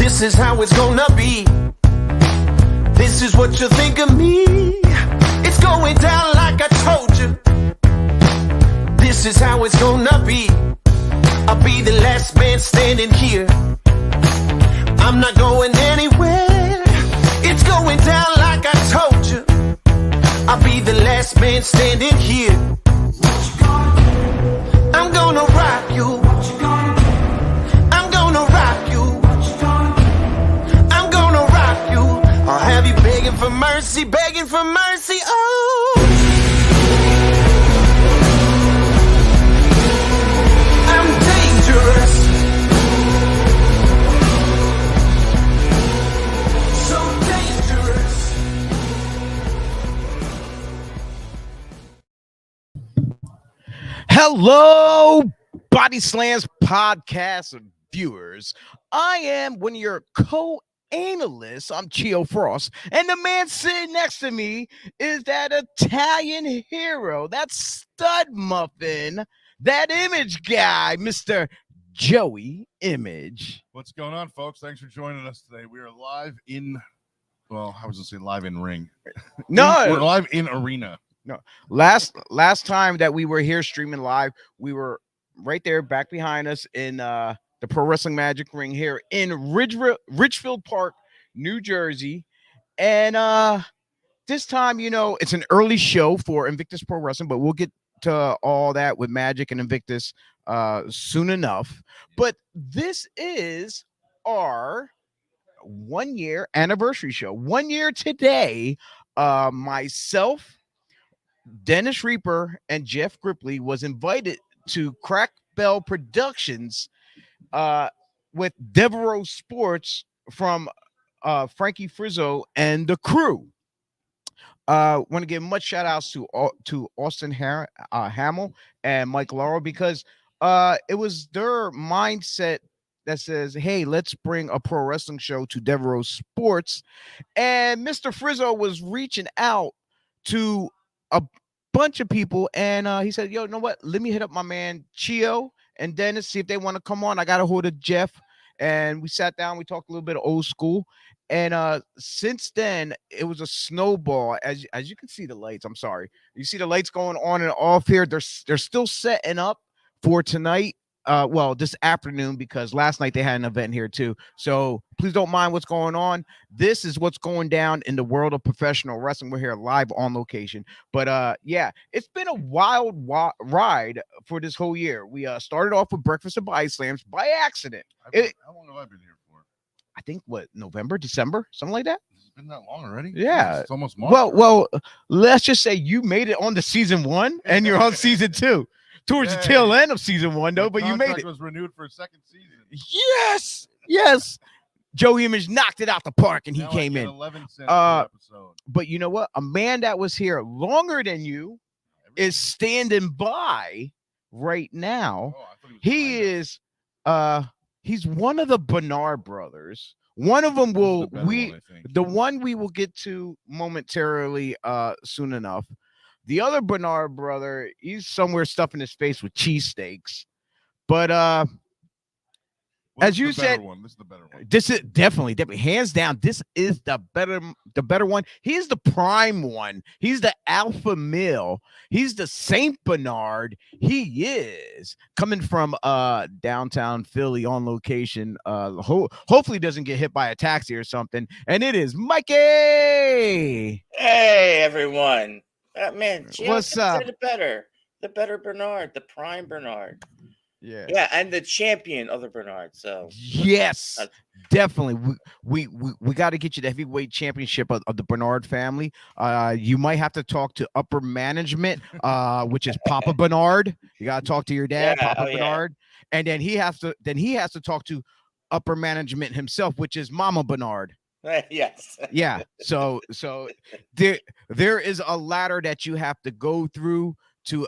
This is how it's gonna be. This is what you think of me. It's going down like I told you. This is how it's gonna be. I'll be the last man standing here. I'm not going anywhere. It's going down like I told you. I'll be the last man standing here. What you gonna do? I'm gonna rock you. What you gonna do? I'm gonna rock you. What you gonna do? I'm gonna rock you. I'll have you begging for mercy, begging for mercy. Oh, I'm dangerous. So dangerous. Hello, BodySlams podcast viewers. I am one of your co-analysts. I'm Chio Frost, and the man sitting next to me is that Italian hero, that stud muffin, that image guy, Mr. Joey Image. What's going on, folks? Thanks for joining us today. We are live in, well, I was going to say live in ring. No, We're live in arena. No, last time that we were here streaming live, we were right there back behind us in the Pro Wrestling Magic ring here in Ridgefield Park, New Jersey. And this time, you know, it's an early show for Invictus Pro Wrestling, but we'll get to all that with Magic and Invictus soon enough. But this is our 1 year anniversary show. 1 year today. Myself, Dennis Reaper, and Jeff Gripley was invited to Crack Bell Productions with Devereaux Sports from Frankie, Frizzo, and the crew. Want to give much shout outs to Austin Hamill and Mike Laurel, because it was their mindset that says, hey, let's bring a pro wrestling show to Devereaux Sports. And Mr. Frizzo was reaching out to a bunch of people, and he said, yo, you know what, let me hit up my man Chio and Dennis, see if they want to come on. I got a hold of Jeff, and we sat down, we talked a little bit of old school, and since then it was a snowball. As you can see the lights, I'm sorry, you see the lights going on and off here. They're still setting up for tonight, well, this afternoon, because last night they had an event here too. So please don't mind what's going on. This is what's going down in the world of professional wrestling. We're here live on location. But yeah, it's been a wild ride for this whole year. We started off with Breakfast of BodySlams by accident. How long have I been here for? I think November, December, something like that. It's been that long already? Yeah. It's almost March. Well, let's just say you made it on to season 1 and you're on season 2. Towards the tail end of season 1, though, but you made it. Was renewed for a second season. Yes. Joey Image knocked it out the park, and he came in. 11 cents per episode. But you know what? A man that was here longer than you is standing by right now. He's one of the Bernard brothers. One of them the one we will get to momentarily soon enough. The other Bernard brother, he's somewhere stuffing his face with cheesesteaks. But as you said, this is the better one. This is definitely, hands down, this is the better one. He's the prime one. He's the alpha male. He's the Saint Bernard. He is coming from downtown Philly on location. Hopefully doesn't get hit by a taxi or something. And it is Mikey. Hey everyone. Man, what's up? The better Bernard, the prime Bernard. Yeah, and the champion of the Bernard. So yes, definitely. We got to get you the heavyweight championship of the Bernard family. You might have to talk to upper management, which is Papa Bernard. You got to talk to your dad, Papa Bernard, and then he has to talk to upper management himself, which is Mama Bernard. Yes. Yeah. So there is a ladder that you have to go through to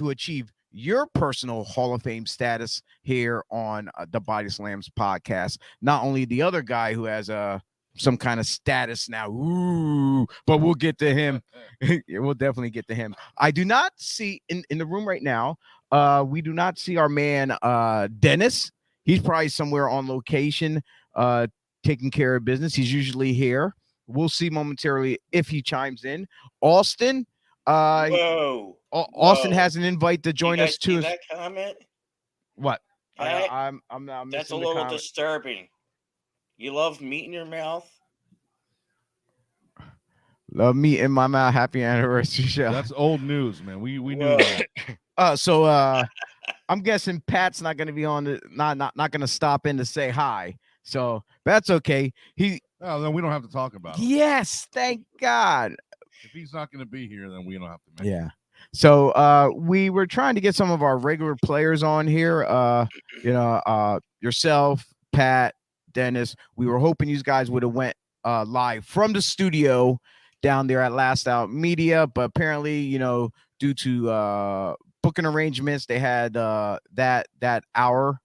achieve your personal Hall of Fame status here on the BodySlams podcast. Not only the other guy who has some kind of status now, but we'll get to him. We'll definitely get to him. I do not see in the room right now. We do not see our man Dennis. He's probably somewhere on location, taking care of business. He's usually here. We'll see momentarily if he chimes in. Austin, Whoa. Austin Whoa. has an invite to You join guys us see too. that comment? What? That, I'm that's missing a the little comment. disturbing. You love meat in your mouth? Love me in my mouth. Happy anniversary show. That's old news, man. We knew Whoa. that. So I'm guessing Pat's not going to be on the not going to stop in to say hi. So that's okay. Oh, then we don't have to talk about it. Yes, thank God. If he's not going to be here, then we don't have to mention Yeah. So we were trying to get some of our regular players on here. Yourself, Pat, Dennis. We were hoping you guys would have went live from the studio down there at Last Out Media, but apparently, due to booking arrangements, they had that hour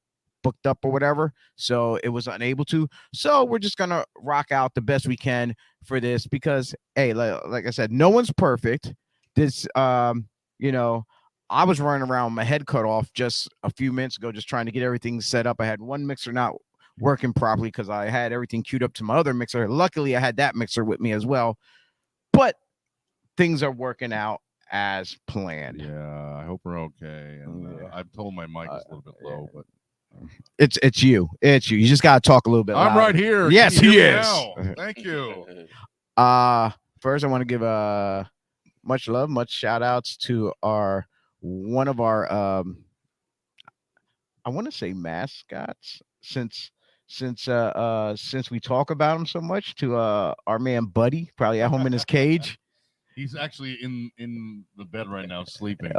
booked up or whatever, so it was unable to. So we're just gonna rock out the best we can for this because, hey, like I said, no one's perfect. This, I was running around with my head cut off just a few minutes ago, just trying to get everything set up. I had one mixer not working properly because I had everything queued up to my other mixer. Luckily, I had that mixer with me as well. But things are working out as planned. Yeah, I hope we're okay. And I've told my mic is a little bit low, but it's you. It's you. You just gotta talk a little bit louder. I'm right here. Yes, Can you he hear me is. now? Thank you. First, I want to give much love, much shout outs to one of our I want to say mascots since we talk about him so much, to our man Buddy, probably at home in his cage. He's actually in the bed right now, sleeping.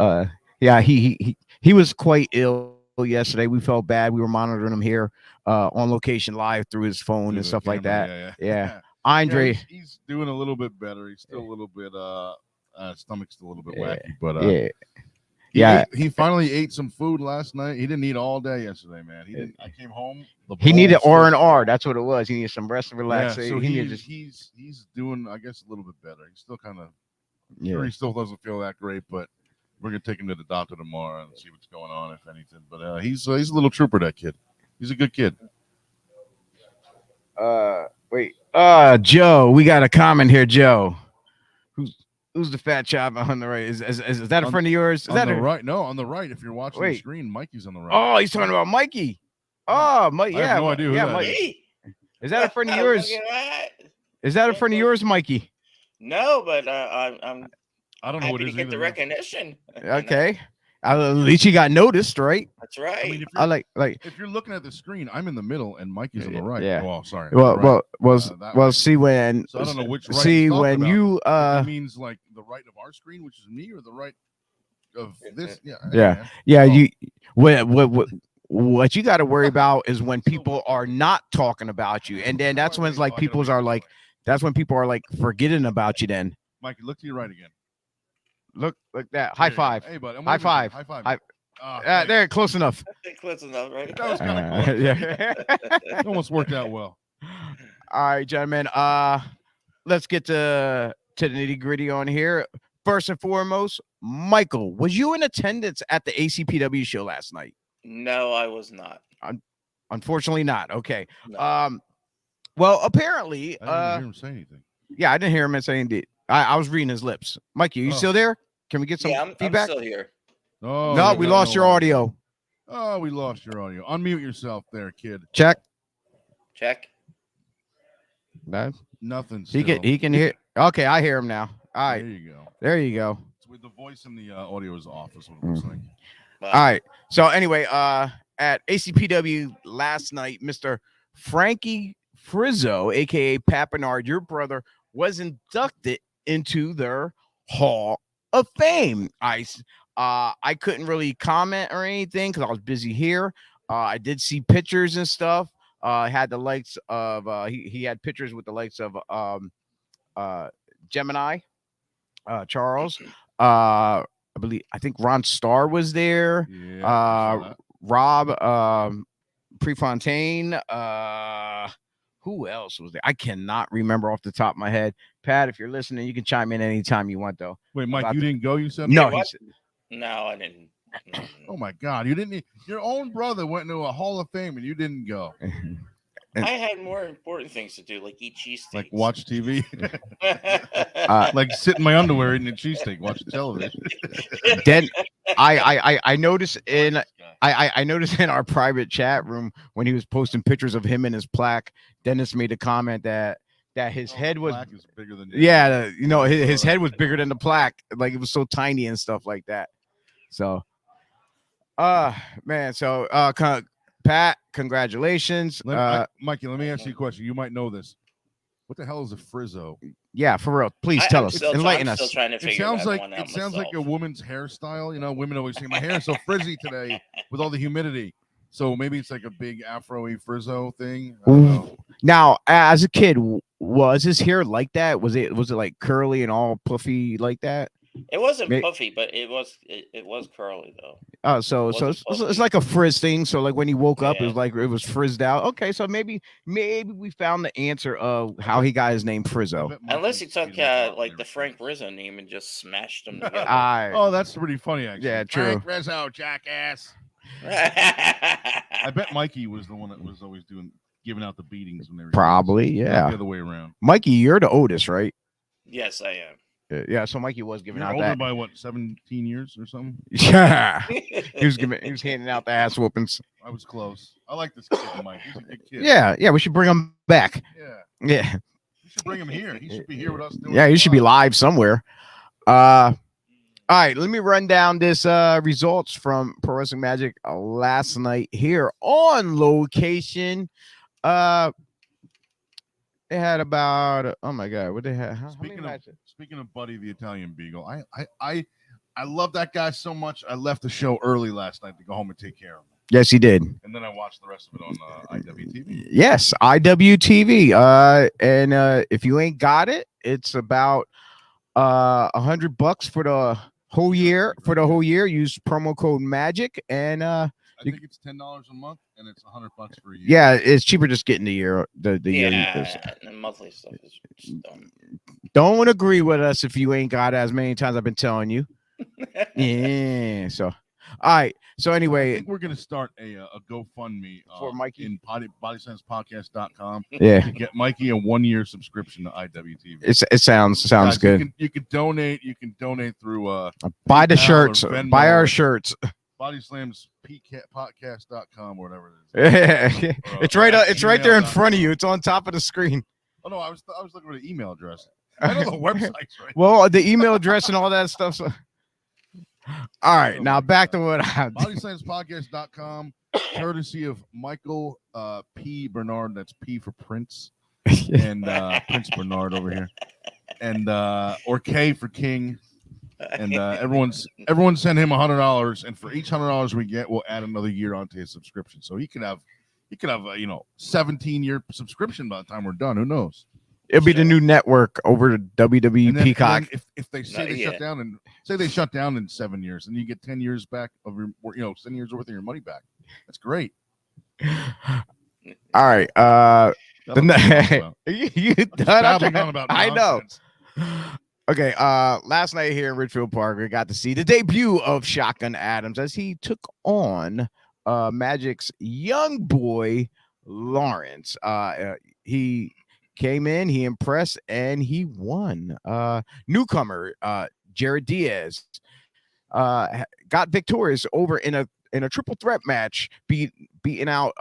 Yeah, he was quite ill yesterday. We felt bad. We were monitoring him here on location live through his phone and stuff like that. Yeah. Andre, he's doing a little bit better. He's still a little bit stomach's still a little bit wacky, but he finally ate some food last night. He didn't eat all day yesterday, man. I came home. He needed R&R. That's what it was. He needed some rest and relax. Yeah, so he's doing, I guess, a little bit better. He's still kind of sure he still doesn't feel that great, but we're gonna take him to the doctor tomorrow and see what's going on, if anything. But he's a little trooper, that kid. He's a good kid. Wait. Joe, we got a comment here, Joe. Who's the fat chap on the right? Is that a friend of yours? Is on that the right? No, on the right. If you're watching the screen, Mikey's on the right. Oh, he's talking about Mikey. Oh, Mike. I have no idea who that is. Is that a friend of yours? Is that a friend of yours, Mikey? No, but I'm. I don't know what it is. Get the recognition. Okay. At least you got noticed, right? That's right. I mean, if you're looking at the screen, I'm in the middle and Mikey's on the right. Yeah. Oh, sorry. Well, see when. So I don't know which right. See when about. you. That means like the right of our screen, which is me, or the right of this. Yeah. You. What you got to worry about is when people are not talking about you, and then that's when it's like that's when people are like forgetting about you. Then. Mikey, look to your right again. Look that. High five. Hey, bud. High five. High five. There, close enough. Close enough, right? That was kind of close. Yeah. It almost worked out well. All right, gentlemen. Let's get to the nitty gritty on here. First and foremost, Michael, was you in attendance at the ACPW show last night? No, I was not. Unfortunately, not. Okay. No. Well, apparently, I didn't hear him say anything. Yeah, I didn't hear him say anything. I was reading his lips. Mikey, are you still there? Can we get some feedback? I'm still here. Oh, no, we lost your audio. Oh, we lost your audio. Unmute yourself there, kid. Check. No, nothing. He can hear. Okay, I hear him now. All right. There you go. It's with the voice and the audio is off. Is what it looks like. All right. So anyway, at ACPW last night, Mr. Frankie Frizzo, aka Pat Bernard, your brother, was inducted into their Hall of Fame. I couldn't really comment or anything because I was busy here. I did see pictures and stuff. Had the likes of he had pictures with the likes of Gemini, Charles. I think Ron Starr was there. Yeah, Rob Prefontaine. Who else was there? I cannot remember off the top of my head. Pat, if you're listening, you can chime in anytime you want, though. Wait, Mike, you didn't go, you said? No. No, I didn't. Oh my God, you didn't. Your own brother went into a Hall of Fame and you didn't go. I had more important things to do, like eat cheesesteaks. Like watch TV. Like sit in my underwear eating a cheesesteak, watching television. Then I noticed in I noticed in our private chat room when he was posting pictures of him and his plaque, Dennis made a comment that his head was is bigger than his head was bigger than the plaque, like it was so tiny and stuff like that. So man, so Pat, congratulations. Mikey, let me ask you a question. You might know this. What the hell is a Frizzo? Yeah, for real. Please tell us. Enlighten I'm us. still trying to figure it sounds like a woman's hairstyle. You know, women always say my hair is so frizzy today with all the humidity. So maybe it's like a big Afro-y Frizzo thing. I don't know. Now, as a kid, was his hair like that? Was it like curly and all puffy like that? It wasn't puffy, but it was curly though. Oh, so it's like a frizz thing. So like when he woke up, it was frizzed out. Okay, so maybe we found the answer of how he got his name Frizzo. Unless he took like the Frank Rizzo name and just smashed them together. Oh, that's pretty funny actually. Yeah, true. Frank Rizzo, jackass. I bet Mikey was the one that was always giving out the beatings when they were probably, yeah. The other way around. Mikey, you're the oldest, right? Yes, I am. Yeah, so Mikey was giving out older that by what, 17 years or something? Yeah, he was handing out the ass whoopings. I was close. I like this kid, Mike. He's a good kid. Yeah, we should bring him back. Yeah. You should bring him here. He should be here with us. He should be live somewhere. All right, let me run down this results from Pro Wrestling Magic last night here on location. They had about oh my god, what they had? Speaking of Buddy the Italian Beagle, I love that guy so much. I left the show early last night to go home and take care of him. Yes, he did. And then I watched the rest of it on IWTV. Yes, IWTV. And if you ain't got it, it's about $100 for the whole year. For the whole year, use promo code MAGIC, and I think it's $10 a month, and it's $100 for a year. Yeah, it's cheaper just getting the year. The year. The monthly stuff is just dumb. Don't agree with us if you ain't got it, as many times I've been telling you. Yeah. So, all right. So anyway, I think we're gonna start a GoFundMe for Mikey in BodySlamsPodcast.com. Yeah. To get Mikey a 1-year subscription to IWTV. It sounds Guys, good. You can donate. You can donate through buy the shirts. Buy our shirts. BodySlamsPodcast.com or whatever it is. It's right. It's right there in front of you. It's on top of the screen. Oh no, I was looking for the email address. I know the website's right. Well, the email address and all that stuff. So. All right, now back to what I have. BodySlamsPodcast.com, courtesy of Michael P. Bernard. That's P for Prince, and Prince Bernard over here, and or K for King. And everyone send him $100, and for each $100 we get, we'll add another year onto his subscription. So he could have 17-year subscription by the time we're done. Who knows? It'll be the new network over to WWE Peacock. And if they say they shut down in 7 years, and you get 10 years back of your 10 years worth of your money back. That's great. All right. You done about I know. Okay, last night here in Ridgefield Park, we got to see the debut of Shotgun Adams as he took on Magic's young boy, Lawrence. He came in, he impressed, and he won. Newcomer, Jared Diaz, got victorious over in a triple threat match, beating out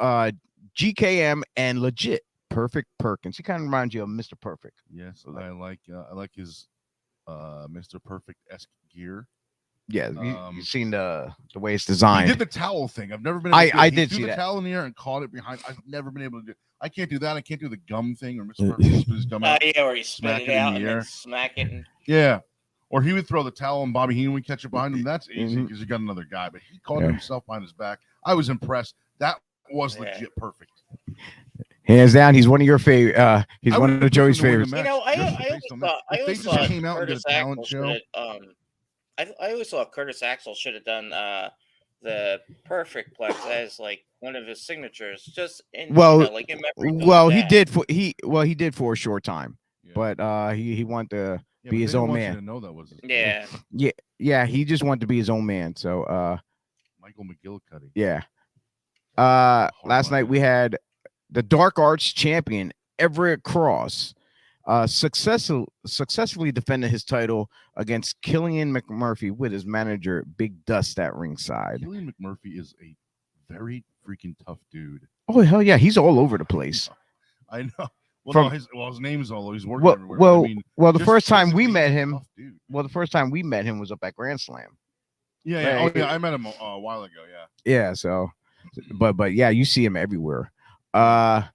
GKM and Legit Perfect Perkins. He kind of reminds you of Mr. Perfect. Yes, I like his Mr. Perfect-esque gear. Yeah, you've seen the way it's designed. He did the towel thing. I've never been. I did see the that. Towel in the air and caught it behind. I've never been able to do. I can't do that. I can't do the gum thing or Mr. Perfect spit his gum out. Yeah, where he spit it out and then smack it. Yeah, or he would throw the towel and Bobby Heenan would catch it behind him. That's easy because you got another guy. But he caught himself behind his back. I was impressed. That was legit perfect. Hands down, he's one of your favorite. He's one of Joey's favorites. I always thought Curtis Axel should I always thought Curtis Axel should have done the Perfect Plex as like one of his signatures. Just in he did for a short time, but he wanted to be his own man. To know that was yeah. He just wanted to be his own man. So Michael McGillicuddy. Yeah. Last night we had the Dark Arts champion Everett Cross successfully defended his title against Killian McMurphy with his manager Big Dust at ringside. Killian McMurphy is a very freaking tough dude. Oh hell yeah, he's all over the place. I know. Well, his name is all. He's working everywhere. Well, I mean, the first time we met him, the first time we met him was up at Grand Slam. Yeah. Right? Oh yeah, I met him a while ago. Yeah. Yeah. So, but yeah, you see him everywhere. The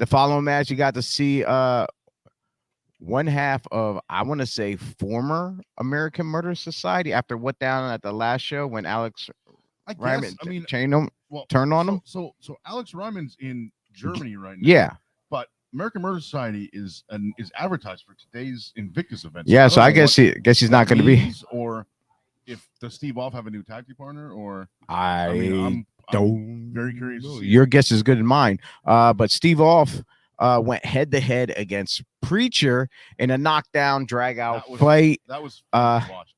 following match, you got to see one half of, I want to say, former American Murder Society after what down at the last show when Alex Ryman turned on him. So Alex Ryman's in Germany right now. Yeah. But American Murder Society is advertised for today's Invictus event. Yeah, so I guess he's not going to be. Or does Steve Off have a new tag team partner? Or I'm very curious. Your guess is good as mine. But Steve Off went head to head against Preacher in a knockdown drag out fight. That was fun to watch.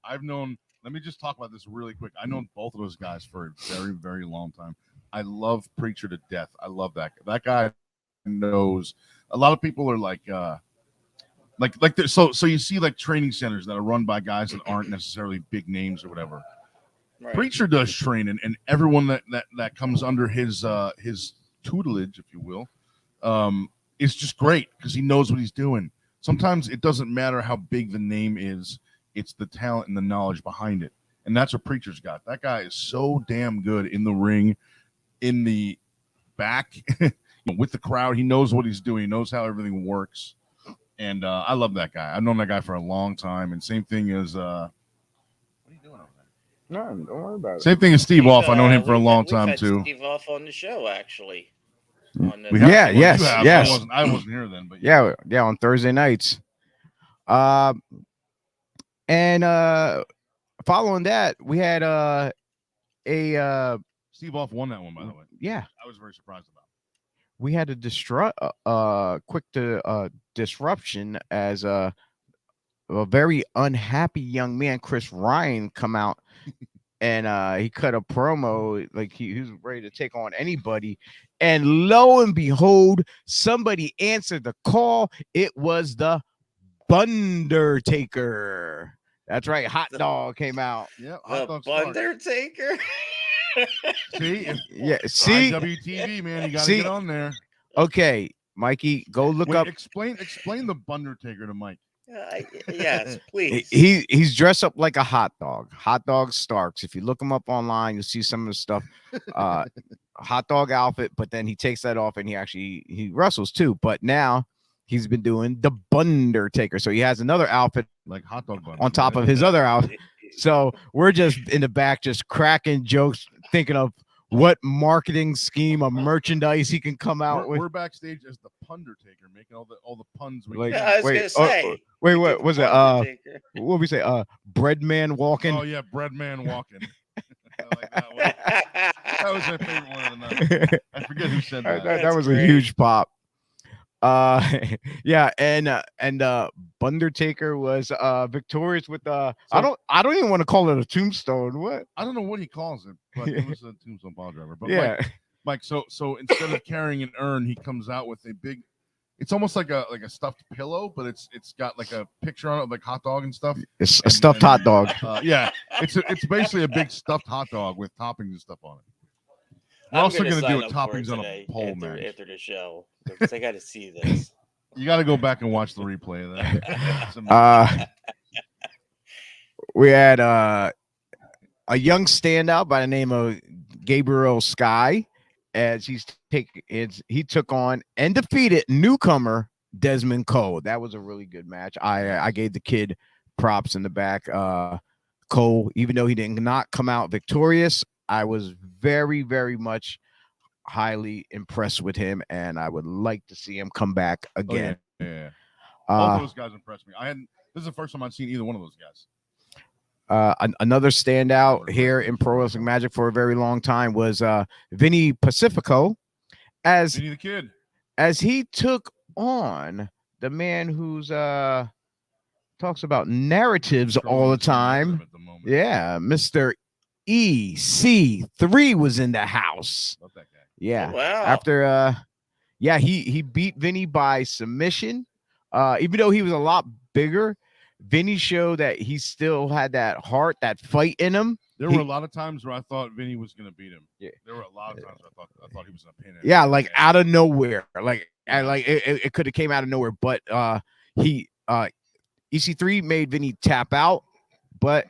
Let me just talk about this really quick. I've known both of those guys for a very, very long time. I love Preacher to death. I love that guy. Knows a lot of people are so you see like training centers that are run by guys that aren't necessarily big names or whatever. Right. Preacher does train, and everyone that comes under his tutelage, if you will, is just great because he knows what he's doing. Sometimes it doesn't matter how big the name is, it's the talent and the knowledge behind it, and that's what Preacher's got. That guy is so damn good in the ring, in the back. With the crowd, he knows what he's doing. He knows how everything works, and I love that guy. I've known that guy for a long time. And same thing as what are you doing over there? No, don't worry about it. Same thing as Steve Off. I've known him for a long time too. Steve Off on the show actuly. Yes. I wasn't here then, but yeah, on Thursday nights. And following that, we had a Steve Off won that one, by the way. Yeah, I was very surprised about it. We had a quick disruption as a very unhappy young man, Chris Ryan, come out and he cut a promo like he was ready to take on anybody. And lo and behold, somebody answered the call. It was the Bundertaker. That's right. Hot Dog came out. Yeah, the Bundertaker. See, WTV, man, you gotta get on there. Okay, Mikey, go look up. Explain the Bundertaker to Mike. Yes, please. He's dressed up like a hot dog. Hot Dog Starks. If you look him up online, you'll see some of the stuff. Hot dog outfit, but then he takes that off and he wrestles too. But now he's been doing the Bundertaker, so he has another outfit like hot dog bun on top of his other outfit. So we're just in the back, just cracking jokes, thinking of what marketing scheme of merchandise he can come out with. We're backstage as the Pundertaker, making all the puns. I was gonna say. What was it? What we say? Bread man walking. Oh yeah, bread man walking. I like that one. That was my favorite one of the night. I forget who said that. That was a huge pop. Yeah, and Bundertaker was victorious with I don't even want to call it a tombstone. What? I don't know what he calls it, but it was a tombstone pile driver. But yeah, Mike, so instead of carrying an urn, he comes out with a big, it's almost like a stuffed pillow, but it's got like a picture on it, like hot dog and stuff. It's a stuffed hot dog. Yeah, it's basically a big stuffed hot dog with toppings and stuff on it. We're also going to do toppings on a pole match after the show. Because I got to see this. You got to go back and watch the replay of that. We had a young standout by the name of Gabriel Sky, as he took on and defeated newcomer Desmond Cole. That was a really good match. I gave the kid props in the back. Cole, even though he did not come out victorious, I was very, very much highly impressed with him, and I would like to see him come back again. Oh, yeah. Both those guys impressed me. This is the first time I've seen either one of those guys. Another standout here in Pro Wrestling Magic for a very long time was Vinny Pacifico, as Vinny the Kid, as he took on the man who's talks about narratives all the time. Yeah, Mr. EC3 was in the house. Love that guy. Yeah. Oh, wow. After he beat Vinny by submission. Even though he was a lot bigger, Vinny showed that he still had that heart, that fight in him. There were a lot of times where I thought Vinny was going to beat him. Yeah. There were a lot of times I thought he was going to pin him. Yeah, like out of nowhere. Like it could have came out of nowhere, but EC3 made Vinny tap out, but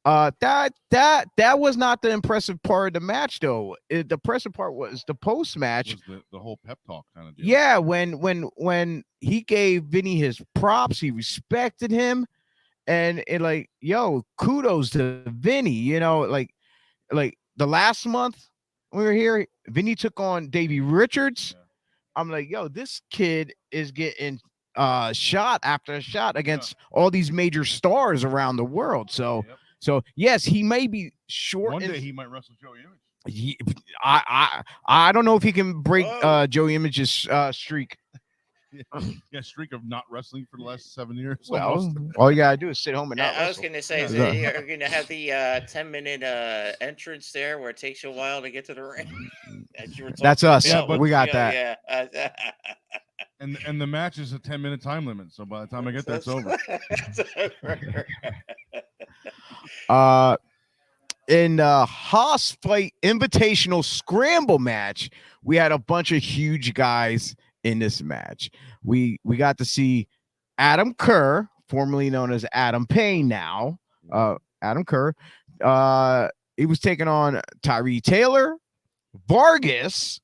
that was not the impressive part of the match though. The impressive part was the post match. The whole pep talk kind of deal. Yeah, when he gave Vinny his props, he respected him, and it like, yo, kudos to Vinny. You know, like the last month we were here, Vinny took on Davey Richards. Yeah. I'm like, yo, this kid is getting shot after shot against all these major stars around the world. So. Yep. So yes, he may be short. One day he might wrestle Joey Image. I don't know if he can break Joey Image's streak. Yeah, streak of not wrestling for the last 7 years. Well, all you gotta do is sit home and not. I was gonna say, you're gonna have the 10-minute entrance there where it takes you a while to get to the ring. That's us. Yeah, but we got that. Yeah. And the match is a 10-minute time limit, so by the time I get there, it's over. In the Haas Fight Invitational Scramble match, we had a bunch of huge guys in this match. We got to see Adam Kerr, formerly known as Adam Payne now. Adam Kerr. He was taking on Tyree Taylor, Vargas,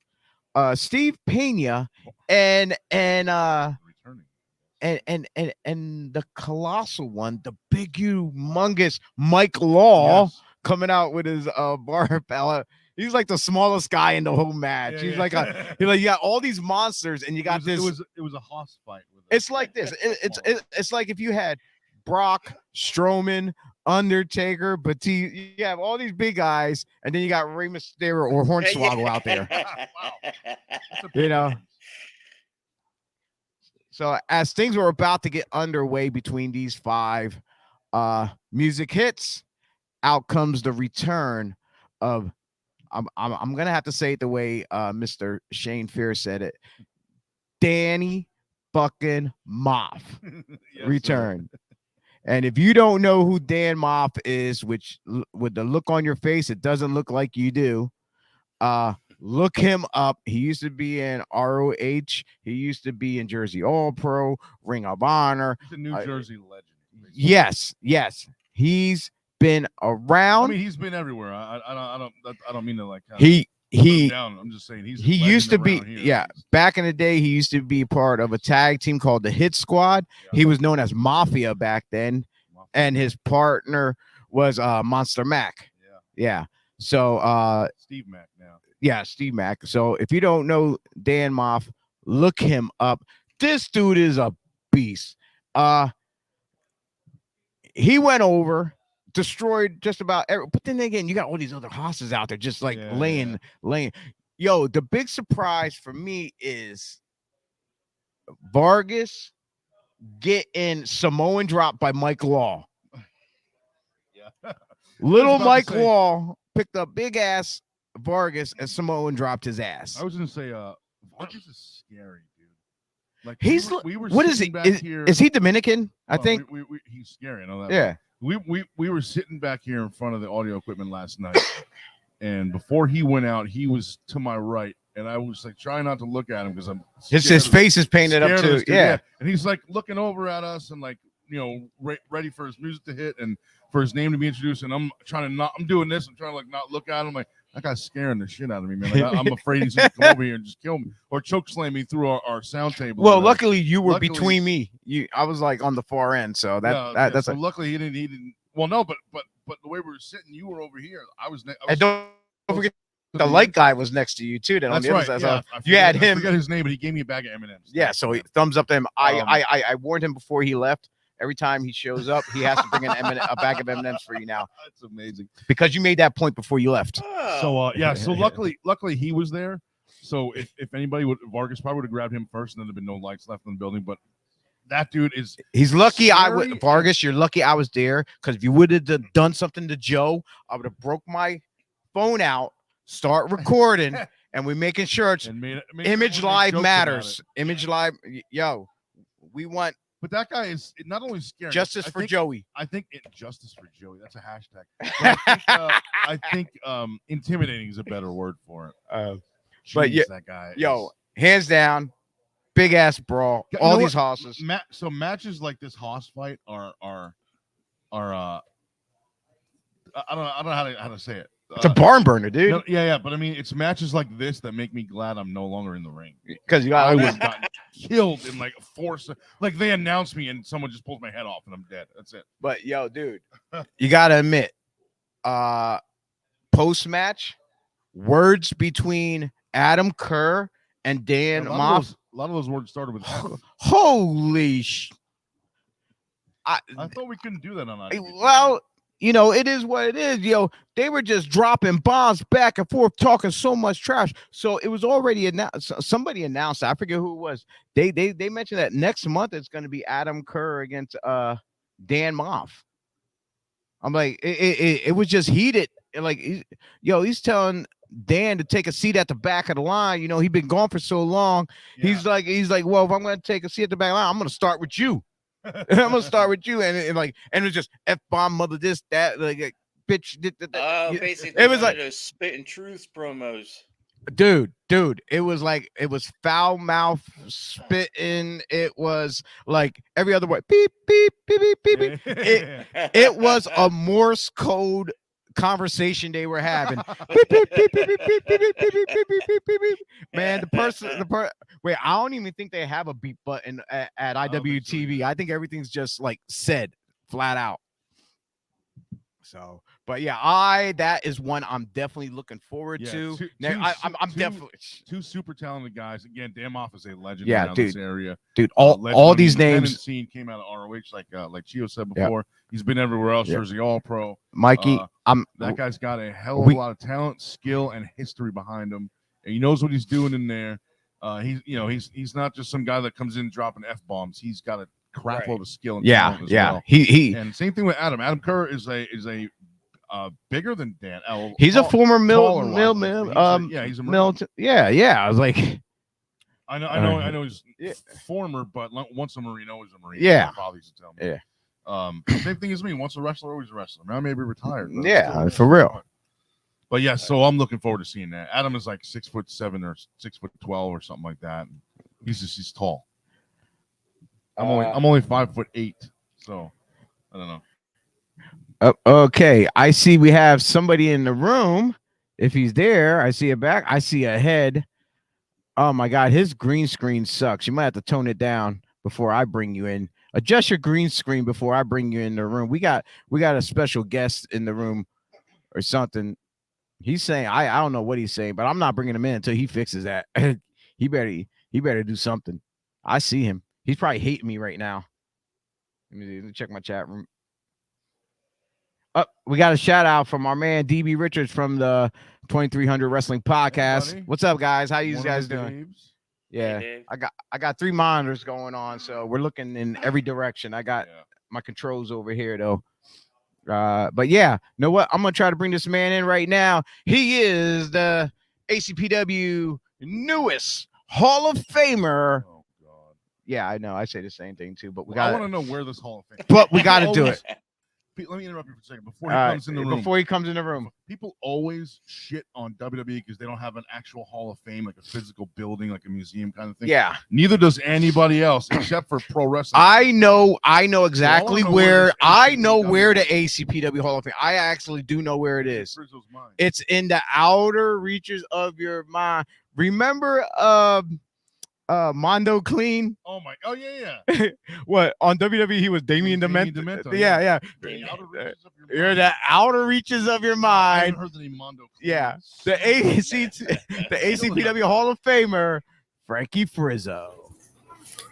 Steve Pena, and the colossal one, the big humongous Mike Law, coming out with his bar pallet. He's like the smallest guy in the whole match. Yeah, he's like you got all these monsters, and you got this. It was a Haas fight. It's like this. It's like if you had Brock, Strowman, Undertaker, Batista. You have all these big guys, and then you got Rey Mysterio or Hornswoggle out there. Wow. You know. So as things were about to get underway between these five, music hits. Out comes the return of. I'm gonna have to say it the way Mr. Shane Fear said it. Danny fucking Moff return. And if you don't know who Dan Moff is, which with the look on your face, it doesn't look like you do. Look him up. He used to be in ROH. He used to be in Jersey All Pro, Ring of Honor. He's a New Jersey legend. Yes. He's been around. I mean, he's been everywhere. I don't mean to like. He down. I'm just saying he used to be back in the day. He used to be part of a tag team called the Hit Squad. He was known as Mafia back then, and his partner was Monster Mac. Yeah. So Steve Mac now. Yeah, Steve Mac. So if you don't know Dan Moff, look him up. This dude is a beast. He went over, destroyed just about every, but then again, you got all these other hosses out there just like laying. Yo, the big surprise for me is Vargas getting Samoan dropped by Mike Law. Yeah. Little Mike Law picked up big ass Vargas and Samoan dropped his ass. I was gonna say Vargas is scary, dude. Like we were what is he? Is he Dominican? I think he's scary. I know that. Yeah. We were sitting back here in front of the audio equipment last night, and before he went out, he was to my right, and I was like trying not to look at him because I'm his face is painted up too. Yeah, and he's like looking over at us and like ready for his music to hit and for his name to be introduced, and I'm trying to I'm doing this. I'm trying to like not look at him. Like that guy's scaring the shit out of me, man. Like, I'm afraid he's gonna come over here and just kill me or choke slam me through our sound table. Well, luckily you were between me. I was like on the far end, so that's so luckily he didn't. Well, no, but the way we were sitting, you were over here. I was and don't forget the light guy was next to you too. Then on the other side, so you had him. I forgot his name, but he gave me a bag of M&Ms. Yeah, so he thumbs up to him. I warned him before he left. Every time he shows up, he has to bring a bag of M&Ms for you now. That's amazing. Because you made that point before you left. So so luckily he was there. So if anybody Vargas probably would have grabbed him first, and then there'd been no lights left in the building. But that dude is. He's lucky. Scary. Vargas, you're lucky I was there, because if you would have done something to Joe, I would have broke my phone out, start recording, and we're making sure it's Image Live matters. Image Live, yo, we want. But that guy is not only scary. Justice for Joey. I think justice for Joey. That's a hashtag. I think intimidating is a better word for it. But yeah, that guy. Hands down, big ass brawl. All these hosses. So matches like this hoss fight are I don't know how to say it. It's a barn burner, dude. No, yeah, but I mean, it's matches like this that make me glad I'm no longer in the ring, because I was got killed in like force. Like they announce me and someone just pulls my head off and I'm dead. That's it. But yo, dude, you gotta admit, post match words between Adam Kerr and Dan Moff. A lot of those words started with holy I thought we couldn't do that on IPW. Well, you know, it is what it is. Yo, they were just dropping bombs back and forth, talking so much trash. So it was already announced. Somebody announced, I forget who it was. They mentioned that next month it's going to be Adam Kerr against Dan Moff. I'm like, it was just heated. Like, he's telling Dan to take a seat at the back of the line. You know, he's been gone for so long. Yeah. He's like, well, if I'm going to take a seat at the back of the line, I'm going to start with you. I'm gonna start with you, and it was just F-bomb, mother this, that, like bitch. Basically, it was like those spit and truth promos. Dude, it was like, it was foul mouth spitting. It was like every other word, beep beep beep beep beep beep. It was a Morse code conversation they were having. Man, wait, I don't even think they have a beep button at IWTV. I think everything's just like said flat out. So, but yeah, that is one I'm definitely looking forward to. I'm definitely two super talented guys. Again, Dan Moff is a legend in this area. Dude, all these names. Scene came out of ROH, like Chio said before. Yep. He's been everywhere else. Jersey All Pro. Mikey, that guy's got a hell of a lot of talent, skill, and history behind him, and he knows what he's doing in there. He's not just some guy that comes in dropping F-bombs. He's got a crap load of skill and talent as well. He and same thing with Adam. Adam Kerr is a bigger than Dan. He's a former he's a Marine. Yeah. I was like, I know he's former, but once a Marine, always a Marine. Yeah. My father used to tell me. Yeah. Same thing as me. Once a wrestler, always a wrestler. Now maybe retired. Yeah, for real. But yeah, so I'm looking forward to seeing that. Adam is like 6'7" or 6'12" or something like that. He's tall. I'm only 5'8", so I don't know. Okay, I see we have somebody in the room. If he's there, I see a back. I see a head. Oh my God, his green screen sucks. You might have to tone it down before I bring you in. Adjust your green screen before I bring you in the room. We got a special guest in the room or something. He's saying I don't know what he's saying, but I'm not bringing him in until he fixes that. he better do something. I see him. He's probably hating me right now. Let me check my chat room. We got a shout out from our man DB Richards from the 2300 Wrestling Podcast. Hey, what's up, guys? How you guys doing? Daves. Yeah, hey, I got 3 monitors going on, so we're looking in every direction. I got my controls over here though. But yeah, you know what? I'm gonna try to bring this man in right now. He is the ACPW newest Hall of Famer. Oh God. Yeah, I know. I say the same thing too, but I want to know where this Hall of Fame. But we got to do it. Let me interrupt you for a second before he comes in the room. Before he comes in the room, people always shit on WWE because they don't have an actual Hall of Fame, like a physical building, like a museum kind of thing. Yeah. Neither does anybody else except for pro wrestling. I know exactly where. I know where the ACPW Hall of Fame. I actually do know where it is. It's in the outer reaches of your mind. Remember, Mondo Clean. Oh yeah. What on WWE he was Damien Demento. Yeah. You're the outer reaches of your mind. I haven't heard the name Mondo Clean. Yeah, the ACPW Hall of Famer Frankie Frizzo.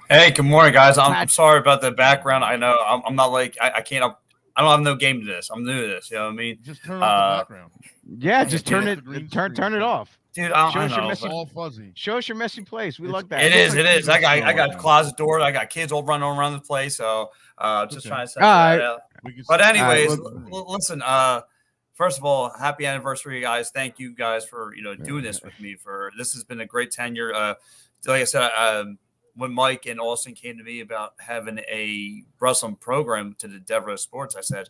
Hey, good morning, guys. I'm sorry about the background. I know I'm not like I can't. I don't have no game to this. I'm new to this. You know what I mean? Just turn off the background. Yeah, just turn it. Turn it off. Dude, I Show us don't your know. messy, all fuzzy. Show us your messy place. We like that. It is. like It is. I got man. closet doors. I got kids all running around the place. So just Okay. trying to set All that right. out. We can But see- anyways, well- listen. First of all, happy anniversary, guys! Thank you guys for doing this with me. This has been a great tenure. Like I said, when Mike and Austin came to me about having a wrestling program to the Devereaux Sports, I said,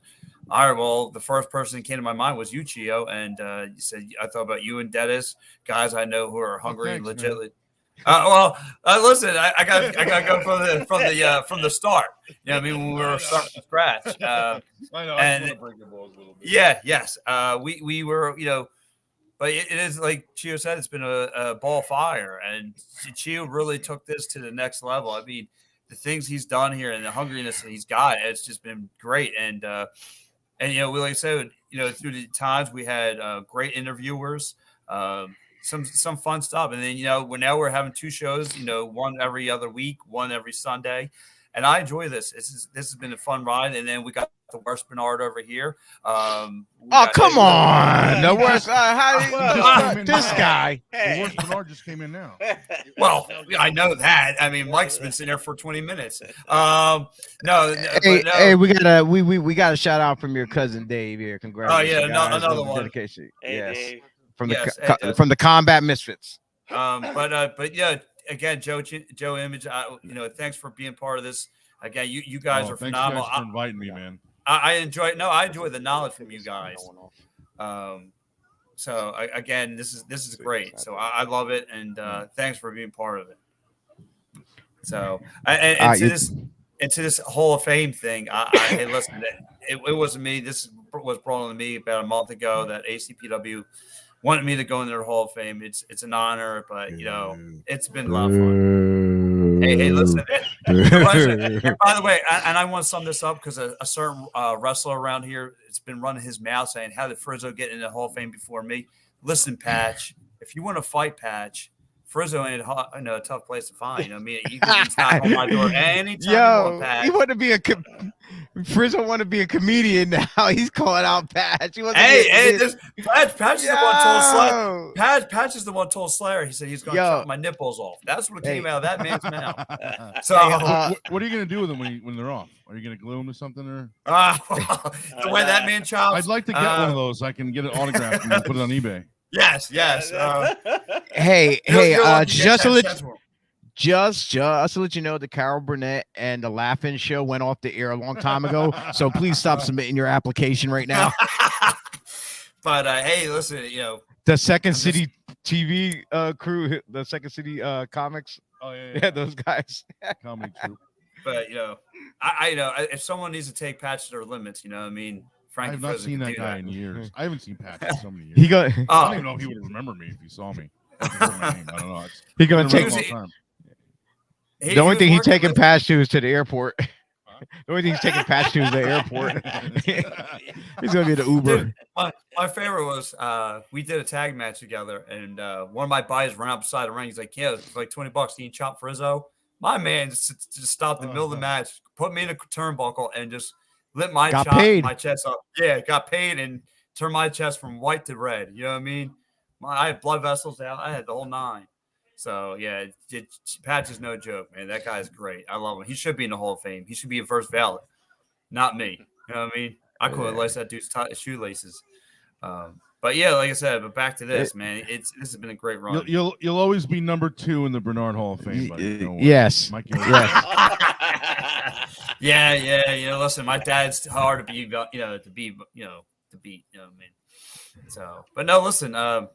all right, well, the first person that came to my mind was you, Chio. And you said, I thought about you and Dennis, guys I know who are hungry and legitimately. Listen, I got to go from the start. You know what I mean? When we were starting from scratch. I know. I just want to break your balls a little bit. Yeah, yes. We were, but it is like Chio said, it's been a ball of fire, and Chio really took this to the next level. I mean, the things he's done here and the hungriness that he's got, it's just been great. And we like I said, through the times we had great interviewers, some fun stuff, and then we're having 2 shows, one every other week, one every Sunday. And I enjoy this. This has been a fun ride. And then we got the worst Bernard over here. Come on. The worst. This guy. The worst Bernard just came in now. Well, I know that. I mean, Mike's been sitting there for 20 minutes. Hey, we got a shout out from your cousin Dave here. Congratulations. Oh yeah, another one. Dedication. Hey, yes. Dave. From the Combat Misfits. But yeah. Again, Joe Image, thanks for being part of this. Again, you guys are phenomenal. Thanks for inviting me, man. I enjoy the knowledge from you guys. So again, this is great. So I love it, and thanks for being part of it. So to this Hall of Fame thing, hey, listen, it wasn't me. This was brought on to me about a month ago that ACPW wanted me to go into their Hall of Fame. It's an honor, but it's been a lot of fun. Hey, listen. And by the way, and I want to sum this up because a certain wrestler around here, it's been running his mouth saying, "How did Frizzo get in the Hall of Fame before me?" Listen, Patch, if you want to fight Patch, Frizzo ain't a tough place to find. You can knock on my door anytime you want, Patch. He want to be Frizzo want to be a comedian now. He's calling out Patch. Patch is the one told Slayer. Patch is the one told Slayer. He said he's going to chop my nipples off. That's what came out of that man's mouth. So, what are you going to do with them when they're off? Are you going to glue them to something or? The way that man chops. I'd like to get one of those. I can get it autographed and put it on eBay. Yes. Hey, just to let you know, the Carol Burnett and the Laughing Show went off the air a long time ago. So please stop submitting your application right now. But hey, listen, the Second City TV crew, the Second City comics. Oh yeah, those guys. Comedy troupe. But I if someone needs to take Patch to their limits, Frankie. I have not seen that guy in years. I haven't seen Patch in so many years. I don't even know if he would remember me if he saw me. I don't know. He's gonna take. The only thing he's taking Patch to is to the airport. The only thing he's taking Patch to is the airport. He's gonna be the Uber. Dude, my favorite was we did a tag match together, and one of my buddies ran up beside the ring. He's like, "Yeah, it's like $20. Can you chop Frizzo?" My man just stopped in the middle of the match, put me in a turnbuckle, and just lit my chest up. Yeah, got paid and turned my chest from white to red. You know what I mean? I had blood vessels out. I had the whole 9. So yeah, Patch is no joke, man. That guy's great. I love him. He should be in the Hall of Fame. He should be a first ballot, not me. You know what I mean? I could have laced that dude's shoelaces. But yeah, like I said, but back to this, man. This has been a great run. You'll always be number 2 in the Bernard Hall of Fame, buddy. Yes. Yeah. Listen, my dad's hard to beat. So, but no, listen. What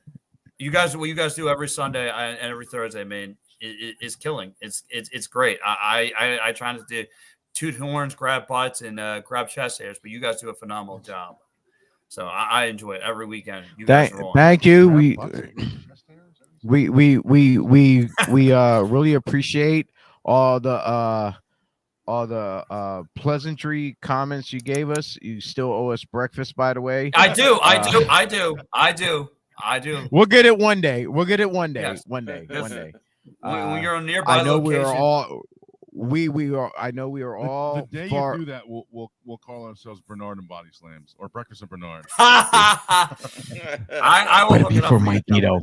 you guys do every Sunday and every Thursday, man, is killing. It's great. I try to do toot horns, grab butts, and grab chest hairs, but you guys do a phenomenal job. So I enjoy it every weekend. You guys are on. Thank you. We really appreciate all the pleasantry comments you gave us. You still owe us breakfast, by the way. I do. We'll get it one day. Yes. One day. When you're on nearby I know location. we are. I know we are all. The day far, you do that, we'll call ourselves Bernard and BodySlams or Breakfast and Bernard. I will but look it'd be it up for for you. Mikey though.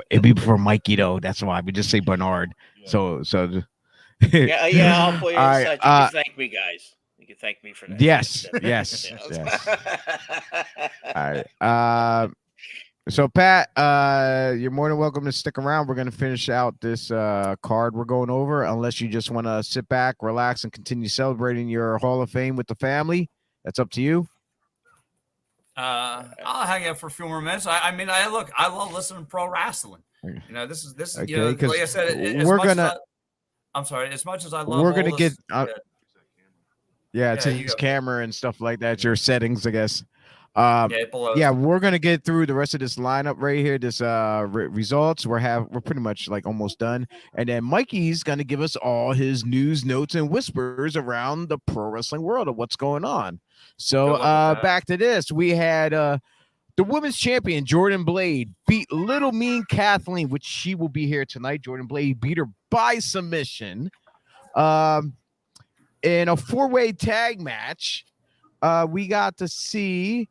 It'd be for Mikey though. That's why we just say Bernard. Yeah. So yeah. I'll put you All inside. right, You can thank me, guys. You can thank me for that. yes. All right. So Pat, you're more than welcome to stick around. We're gonna finish out this card we're going over, unless you just want to sit back, relax, and continue celebrating your Hall of Fame with the family. That's up to you. I'll hang out for a few more minutes. I mean, I love listening to pro wrestling. You know, this is Okay, you know, like I said, we're gonna. I'm sorry. As much as I love, We're gonna all get. this, Yeah, it's his camera and stuff like that. Your settings, I guess. We're gonna get through the rest of this lineup right here. This results. We're pretty much like almost done, and then Mikey's gonna give us all his news, notes, and whispers around the pro wrestling world of what's going on. So back to this. We had the women's champion Jordan Blade beat Little Mean Kathleen, which she will be here tonight. Jordan Blade beat her by submission. In a 4-way tag match, we got to see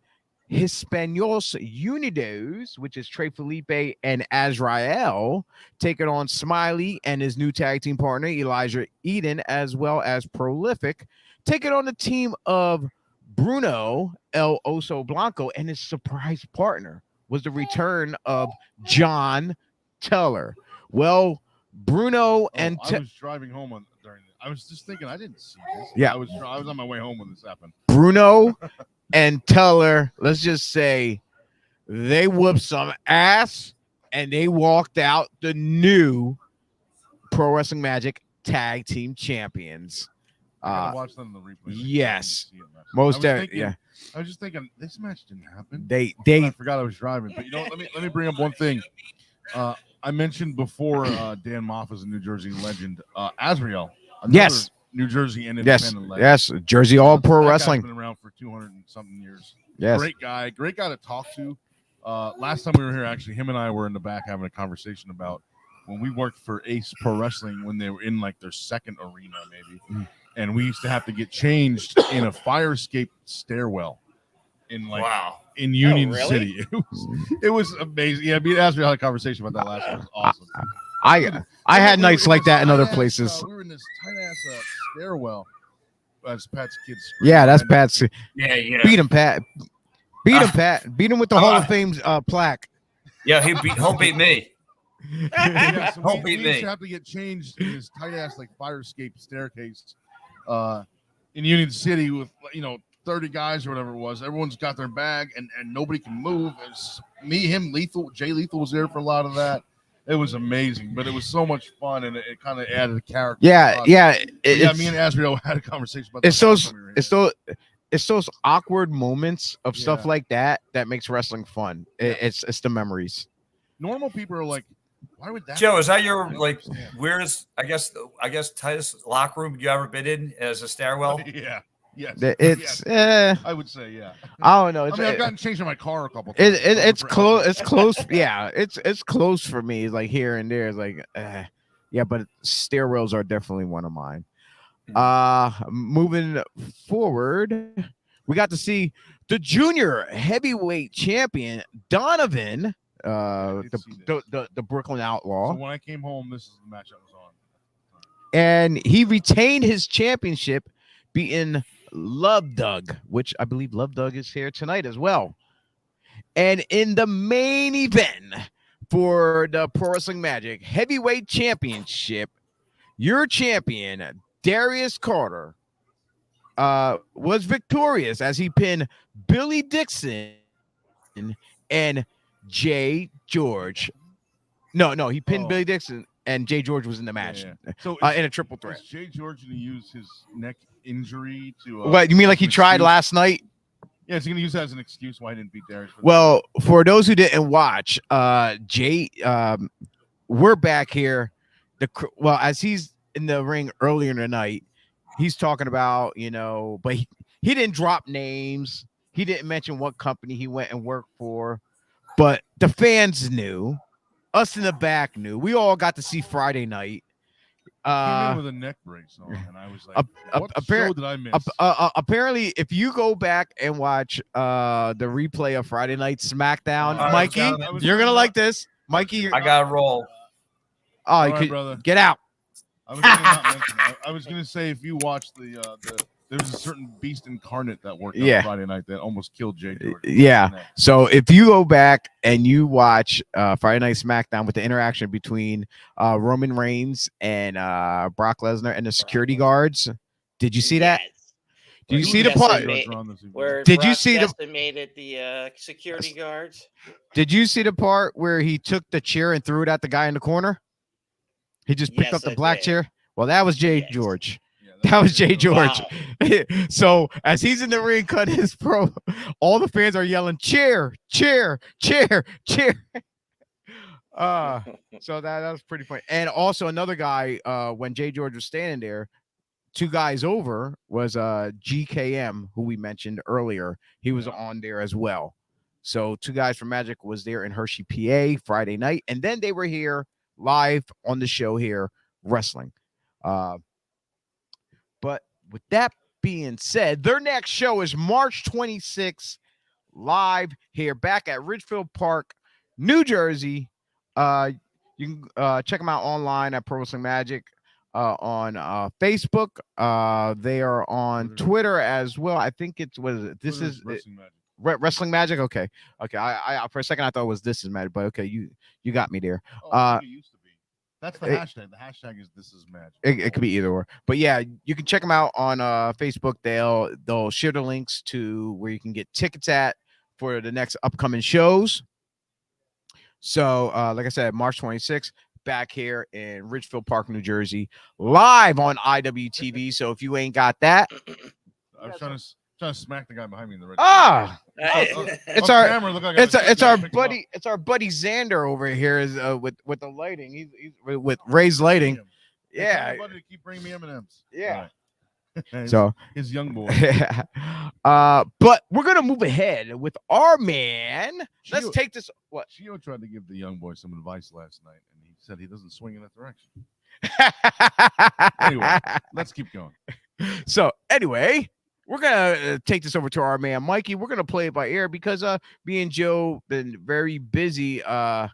Hispanos Unidos, which is Trey Felipe and Azrael, taking on Smiley and his new tag team partner, Elijah Eden, as well as Prolific, taking on the team of Bruno El Oso Blanco, and his surprise partner was the return of John Teller. Well, Bruno and I was driving home during this. I was just thinking I didn't see this. Yeah, I was on my way home when this happened. Bruno and Teller, let's just say, they whooped some ass and they walked out the new Pro Wrestling Magic Tag Team Champions. I watched them in the replay. Yes, most definitely. Yeah, I was just thinking this match didn't happen. I forgot I was driving, but let me bring up one thing. I mentioned before Dan Moff is a New Jersey legend. Azrael, yes, New Jersey and independent legend. Yes, Jersey All Pro Wrestling. Been around for 200 and something years. Yes, great guy to talk to. Last time we were here, actually, him and I were in the back having a conversation about when we worked for Ace Pro Wrestling when they were in like their second arena, maybe, and we used to have to get changed in a fire escape stairwell in in Union City. It was amazing. Yeah, me and Azrael had a conversation about that last one. It was awesome. I had nights like that in other places. We were in this tight ass stairwell. That's Pat's kids. Yeah, that's Pat's. Yeah. Beat him, Pat. Beat him, Pat. Beat him with the Hall of Fame plaque. Yeah, he'll beat me. Yeah, so we used to have to get changed in this tight ass like fire escape staircase in Union City with 30 guys or whatever it was. Everyone's got their bag and nobody can move. It's me, him, Lethal. Jay Lethal was there for a lot of that. It was amazing, but it was so much fun and it kind of added a character. Yeah. Me and Azrael had a conversation about that. It's those awkward moments of stuff like that makes wrestling fun. It's the memories. Normal people are like, why would that? Joe, is that your weirdest? I guess tightest locker room you ever been in as a stairwell? Yeah. Yes. It's I would say yeah. I don't know. I've gotten changed in my car a couple times. It's close. It's close. Yeah, it's close for me. It's like here and there. It's like yeah, but stairwells are definitely one of mine. Moving forward, we got to see the junior heavyweight champion Donovan, the Brooklyn Outlaw. So when I came home, this is the match I was on, and he retained his championship, beating Love Doug, which I believe Love Doug is here tonight as well. And in the main event for the Pro Wrestling Magic Heavyweight Championship, your champion, Darius Carter, was victorious as he pinned Billy Dixon and Jay George. No, he pinned Billy Dixon and Jay George was in the match. Yeah. So in a triple threat. Is Jay George going to use his neck injury to what you mean like he tried last night? Yeah, he's going to use that as an excuse why he didn't beat Darius. Well, for those who didn't watch, Jay, we're back here. As he's in the ring earlier in the night, he's talking about, but he didn't drop names. He didn't mention what company he went and worked for, but the fans knew. Us in the back knew. We all got to see Friday night. came in with a neck brace on, and I was like, "What show did I miss?" Apparently, if you go back and watch the replay of Friday Night SmackDown, Mikey, you're gonna like this. Mikey, I gotta roll. Oh, you could brother. Get out. I was gonna not mention that. I was gonna say if you watch there's a certain beast incarnate that worked on Friday night that almost killed Jay George. Yeah. So if you go back and you watch Friday Night SmackDown with the interaction between Roman Reigns and Brock Lesnar and the security guards, did you see that? Did you see the part where did Brock you see decimated the security guards? Did you see the part where he took the chair and threw it at the guy in the corner? He just picked up the black chair. Well, that was Jay George. That was Jay George. Wow. So as he's in the ring, cut his pro, all the fans are yelling, "Chair, chair, chair, chair." So that was pretty funny. And also another guy, when Jay George was standing there, 2 guys over was GKM, who we mentioned earlier. He was on there as well. So 2 guys from Magic was there in Hershey, PA, Friday night, and then they were here live on the show here wrestling. But with that being said, their next show is March 26th, live here back at Ridgefield Park, New Jersey. You can check them out online at Pro Wrestling Magic on Facebook. They are on Twitter as well. I think it's this is Wrestling Magic. Wrestling Magic. Okay. I for a second I thought it was This Is Magic, but okay, you got me there. It used to be. That's the hashtag. The hashtag is This Is Magic. It could be either or, but yeah, you can check them out on Facebook. They'll share the links to where you can get tickets at for the next upcoming shows. So, like I said, March 26th, back here in Ridgefield Park, New Jersey, live on IWTV. So if you ain't got that, I was trying to smack the guy behind me in the red. It's our camera, it's our buddy Xander over here is with the lighting. He's with Ray's lighting. Yeah, to keep bringing me M&Ms. Yeah. So his young boy. But we're gonna move ahead with our man. Let's take this. What? Gio tried to give the young boy some advice last night, and he said he doesn't swing in that direction. Anyway, let's keep going. So anyway, we're gonna take this over to our man Mikey. We're gonna play it by ear because me and Joe been very busy checking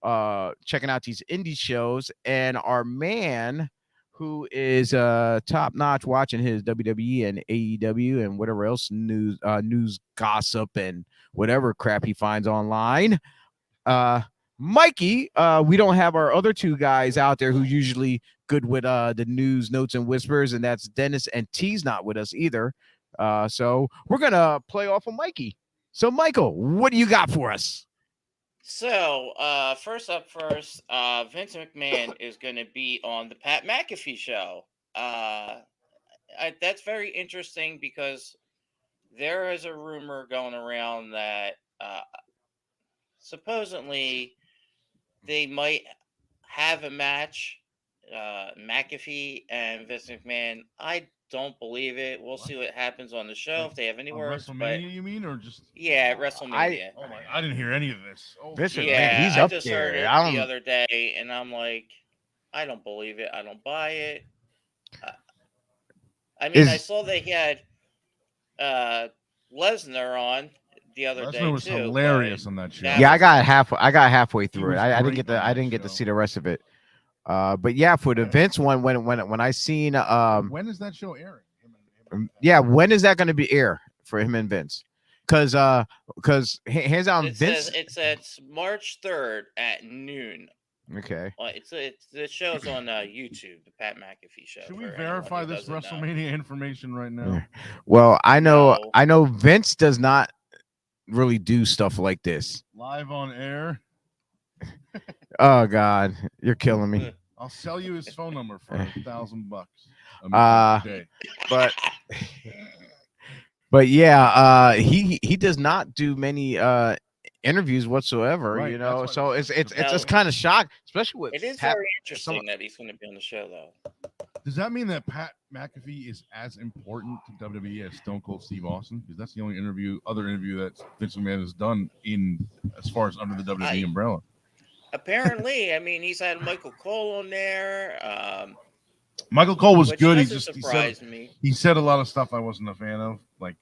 out these indie shows, and our man who is top notch watching his WWE and AEW and whatever else news gossip and whatever crap he finds online. Mikey, we don't have our other 2 guys out there who's usually good with the news, notes, and whispers, and that's Dennis, and T's not with us either. So we're gonna play off of Mikey. So Michael, what do you got for us? So, first, Vince McMahon is going to be on the Pat McAfee show. That's very interesting because there is a rumor going around that supposedly they might have a match, McAfee and Vince McMahon. I don't believe it. We'll see what happens on the show if they have any words. WrestleMania, you mean, or just WrestleMania? I didn't hear any of this. Man, he's I up just there. heard it the other day, and I'm like, I don't believe it. I don't buy it. I saw they had Lesnar on the other day. Lesnar was hilarious on that show. Yeah, I got halfway through it. I didn't get to see the rest of it. But yeah, for the Vince one, when I seen when is that show airing? Yeah, when is that going to be air for him and Vince? Because hands down, Vince. It's March 3rd at noon. Okay. The show's on YouTube, the Pat McAfee show. Should we verify this WrestleMania information right now? Well, I know Vince does not really do stuff like this. Live on air. Oh God, you're killing me. I'll sell you his phone number for $1,000. But yeah, he does not do many interviews whatsoever, right, so it's just kind of shocked, especially with it is very interesting that he's going to be on the show though. Does that mean that Pat McAfee is as important to WWE as Stone Cold Steve Austin? Because that's the only other interview that Vince McMahon has done as far as under the WWE umbrella. Apparently, he's had Michael Cole on there. Michael Cole was good. He said a lot of stuff I wasn't a fan of. Like,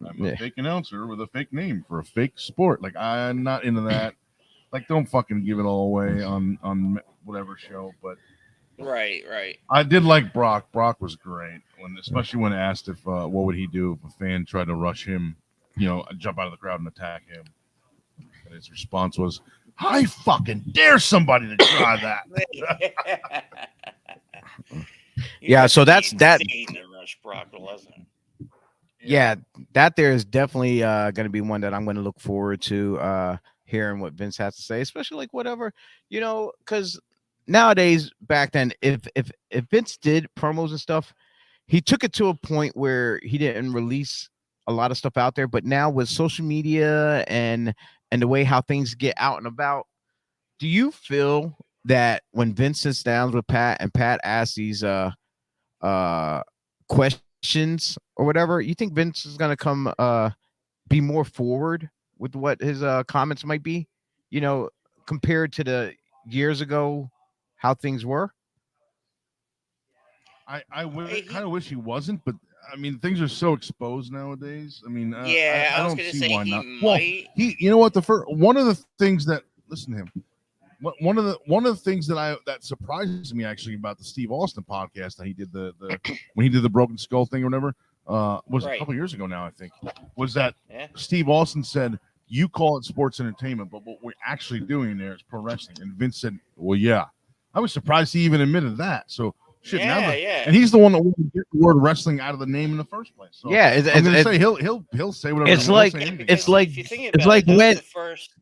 I'm a fake announcer with a fake name for a fake sport. Like, I'm not into that. Like, don't fucking give it all away on whatever show. But right. I did like Brock. Brock was great, especially when asked if what would he do if a fan tried to rush him, jump out of the crowd and attack him. And his response was, "I fucking dare somebody to try that." Yeah, so that's that. Rush Brock, wasn't it? Yeah, that there is definitely going to be one that I'm going to look forward to hearing what Vince has to say, especially like whatever, because nowadays, back then, if Vince did promos and stuff, he took it to a point where he didn't release a lot of stuff out there. But now with social media and the way how things get out and about, do you feel that when Vince sits down with Pat and Pat asks these questions or whatever, you think Vince is gonna come be more forward with what his comments might be, compared to the years ago how things were? I kind of wish he wasn't, but I mean things are so exposed nowadays. I mean, I don't was see why not. Might. Well, you know what? One of the things that listen to him. One of the things that surprises me actually about the Steve Austin podcast that he did the when he did the broken skull thing or whatever was a couple years ago now, I think, was that Steve Austin said, "You call it sports entertainment, but what we're actually doing there is pro wrestling." And Vince said, "Well, yeah." I was surprised he even admitted that. So shit, and he's the one that wanted to get the word wrestling out of the name in the first place. So I'm gonna say he'll say whatever. It's like when the first.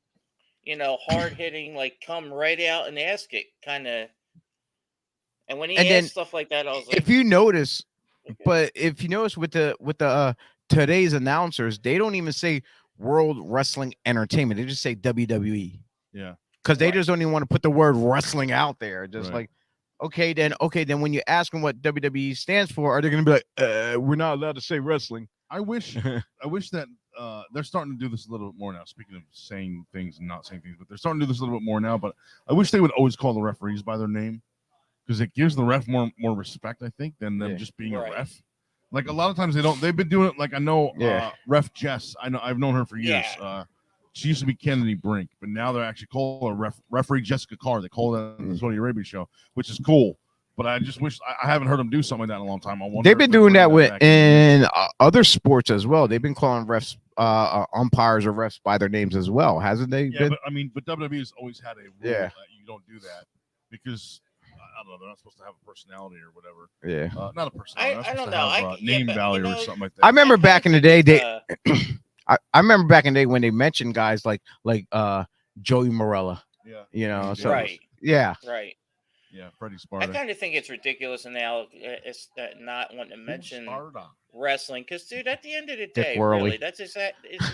Hard hitting, like come right out and ask it kind of. And when he asked stuff like that, I was like, if you notice with the today's announcers, they don't even say World Wrestling Entertainment. They just say WWE. Yeah. Because they just don't even want to put the word wrestling out there. Just like, okay, then when you ask them what WWE stands for, are they going to be like, we're not allowed to say wrestling? I wish that they're starting to do this a little bit more now. Speaking of saying things and not saying things, but they're starting to do this a little bit more now. But I wish they would always call the referees by their name, because it gives the ref more respect, I think, than them just being a ref. Like a lot of times they don't. They've been doing it. Like I know Ref Jess. I've known her for years. She used to be Kennedy Brink, but now they're actually calling her referee Jessica Carr. They call that on the Saudi Arabia show, which is cool. But I just wish I haven't heard them do something like that in a long time. They've been doing that in other sports as well. They've been calling refs, umpires or refs by their names as well, hasn't they? Yeah, but WWE has always had a rule that you don't do that because I don't know, they're not supposed to have a personality or whatever. Yeah, not a personality. I don't know. Have, name value or something like that. I remember back in the day I remember back in the day when they mentioned guys like Joey Morella. Yeah. Right. Yeah, Freddie Sparta. I kind of think it's ridiculous now. It's not wanting to mention wrestling because, dude, at the end of the day, really, that's it's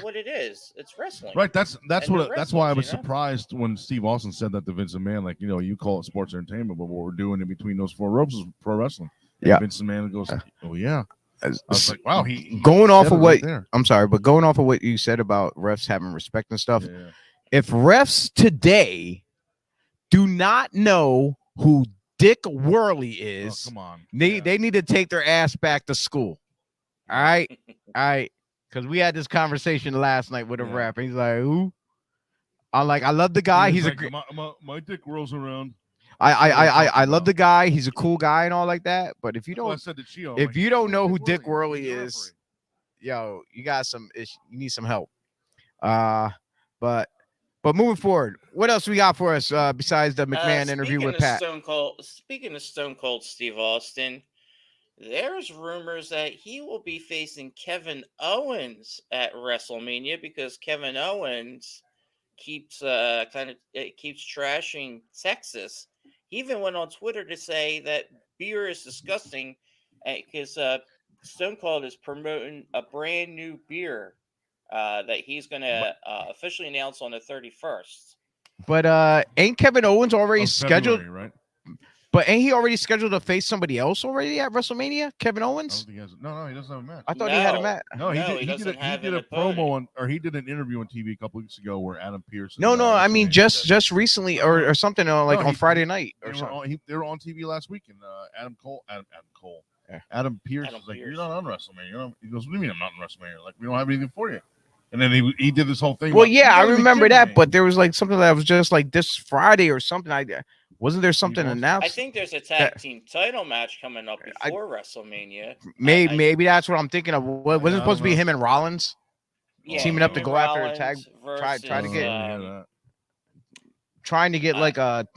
what it is. It's wrestling. Right. That's why I was surprised when Steve Austin said that to Vince McMahon. Like, you call it sports entertainment, but what we're doing in between those four ropes is pro wrestling. And Vince McMahon goes, "Oh yeah." I was like, "Wow." Going off of what I'm sorry, but going off of what you said about refs having respect and stuff. Yeah. If refs today do not know who Dick Worley is, come on. They need to take their ass back to school. All right. Because we had this conversation last night with a rep. He's like, who? I'm like, I love the guy. He's like, my dick rolls around. I love the guy. He's a cool guy and all like that. But if you don't, you don't know who Dick Worley is, yo, you got some issue. You need some help. But moving forward, what else we got for us besides the McMahon interview with Pat? Speaking of Stone Cold Steve Austin, there's rumors that he will be facing Kevin Owens at WrestleMania because Kevin Owens keeps trashing Texas. He even went on Twitter to say that beer is disgusting because Stone Cold is promoting a brand new beer that he's going to officially announce on the 31st. But ain't Kevin Owens already scheduled? February, right? But ain't he already scheduled to face somebody else already at WrestleMania? Kevin I Owens? don't think he has. No, he doesn't have a match. I thought he had a match. No, he did. He did a promo on, or he did an interview on TV a couple weeks ago where Adam Pearce. No, I mean just recently or something like on Friday night or something. They were on TV last week, and Adam Pearce was like, "You're not on WrestleMania." He goes, "What do you mean I'm not on WrestleMania? Like we don't have anything for you." And then he did this whole thing. Well, yeah, I remember that, but there was like something that was just like this Friday or something. Wasn't there something announced? I think there's a tag team title match coming up before WrestleMania. Maybe that's what I'm thinking of. Wasn't it supposed to be him and Rollins teaming up to go after a tag? Trying to get like a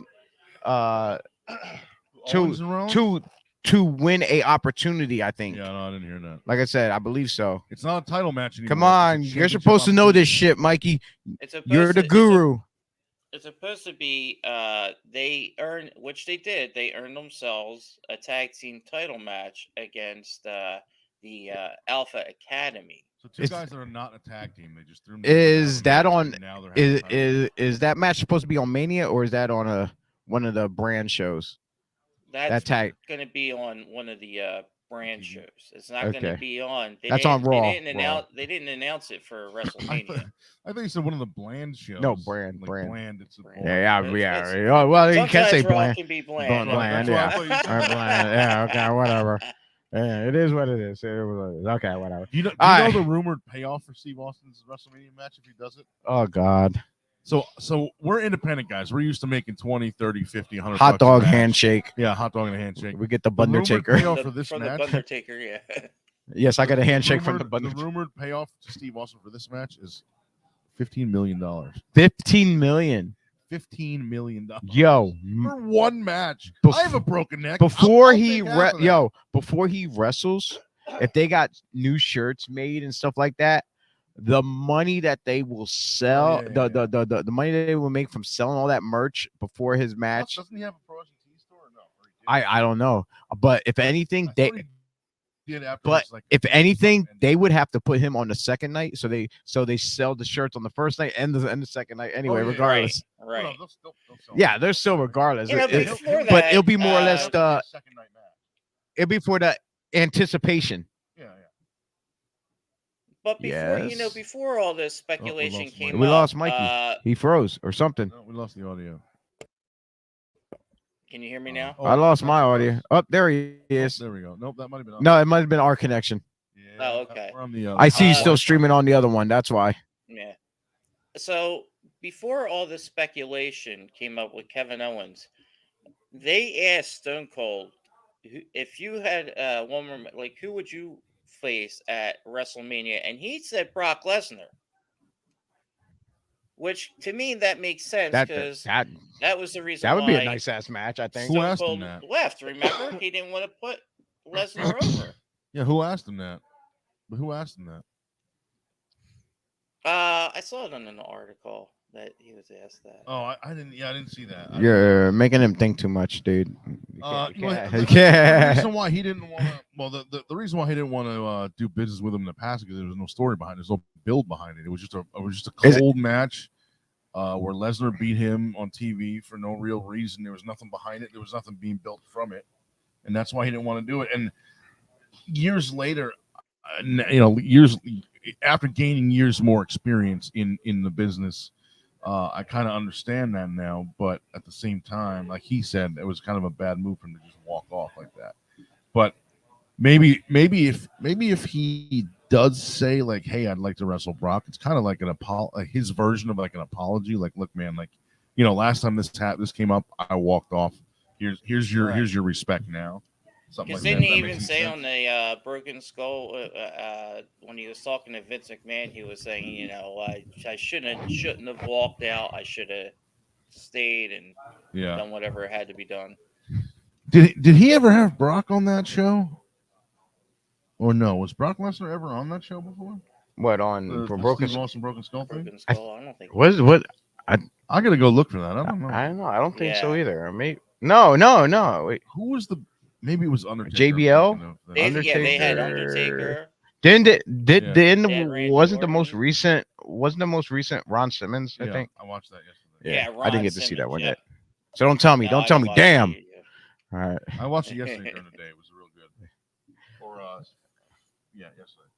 to win a opportunity, I think. Yeah, no, I didn't hear that. Like I said, I believe so. It's not a title match anymore. Come on, you're supposed to know this shit, Mikey. You're the guru. It's supposed to be they earned, which they did. They earned themselves a tag team title match against the Alpha Academy. So two guys that are not a tag team, they just threw them. Is that on? Is that match supposed to be on Mania or is that on one of the brand shows? That's going to be on one of the brand shows. It's not going to be on. That's on Raw. They didn't announce it for WrestleMania. I think you said one of the bland shows. No, brand. It's yeah. Well, you can say bland. Can be bland. Bland, yeah. Bland, yeah. Okay, whatever. Yeah, it is what it is. Okay, whatever. Do you know the rumored payoff for Steve Austin's WrestleMania match if he does it? Oh God. So we're independent guys. We're used to making 20, 30, 50, 100 hot dog handshake. Yeah, hot dog and a handshake. We get the Undertaker. For this match. The Undertaker, yeah. Yes, I got a handshake from the Undertaker. The rumored payoff to Steve Austin for this match is $15 million. $15 million. $15 million. Yo, for one match. I have a broken neck. Before he wrestles, if they got new shirts made and stuff like that, the money that they will sell, the money that they will make from selling all that merch before his match. Doesn't he have a Pro Wrestling store or no? I don't know, but if anything, if anything, they would have to put him on the second night, so they sell the shirts on the first night and the second night anyway, regardless. Right. Yeah, they're still regardless. But but it'll be more or less the second night match. It'll be for the anticipation. But before all this speculation came up, we lost Mikey. He froze or something. No, we lost the audio. Can you hear me now? I lost my audio. Oh, there he is. There we go. Nope, that might have been. No, it might have been our connection. Yeah, okay. We're on the I see you still streaming on the other one. That's why. Yeah. So before all this speculation came up with Kevin Owens, they asked Stone Cold if you had one more, like, who would you face at WrestleMania, and he said Brock Lesnar, which to me that makes sense because that was the reason. That would be a nice ass match, I think. Who asked him that? Left, remember? He didn't want to put Lesnar over. Yeah, who asked him that? But who asked him that? I saw it on an article that he was asked that. Oh, I didn't. Yeah, I didn't see that. You're making him think too much, dude. The reason why he didn't want to. Well, the reason why he didn't want to do business with him in the past because there was no story behind it. There's no build behind it. It was just a cold match where Lesnar beat him on TV for no real reason. There was nothing behind it. There was nothing being built from it, and that's why he didn't want to do it. And years later, years after gaining years more experience in the business. I kind of understand that now, but at the same time, like he said, it was kind of a bad move for him to just walk off like that. But maybe if he does say like, "Hey, I'd like to wrestle Brock," it's kind of like his version of like an apology. Like, look, man, like last time this came up, I walked off. Here's your respect now. Because didn't he even say on the Broken Skull when he was talking to Vince McMahon, he was saying, I shouldn't have walked out. I should have stayed and done whatever had to be done. Did he ever have Brock on that show? Or no? Was Brock Lesnar ever on that show before? What on for Broken Skull thing? Broken Skull, I don't think. What? I gotta go look for that. I don't know. I don't know. I don't think so either. Maybe no. Wait. Who was the? Maybe it was Undertaker. JBL. Undertaker. They had Undertaker. Wasn't the most recent Ron Simmons? I think I watched that yesterday. Yeah, I didn't get to see that one yet. So don't tell me. Damn. All right. I watched it yesterday during the day. It was real good. Or yeah, yesterday.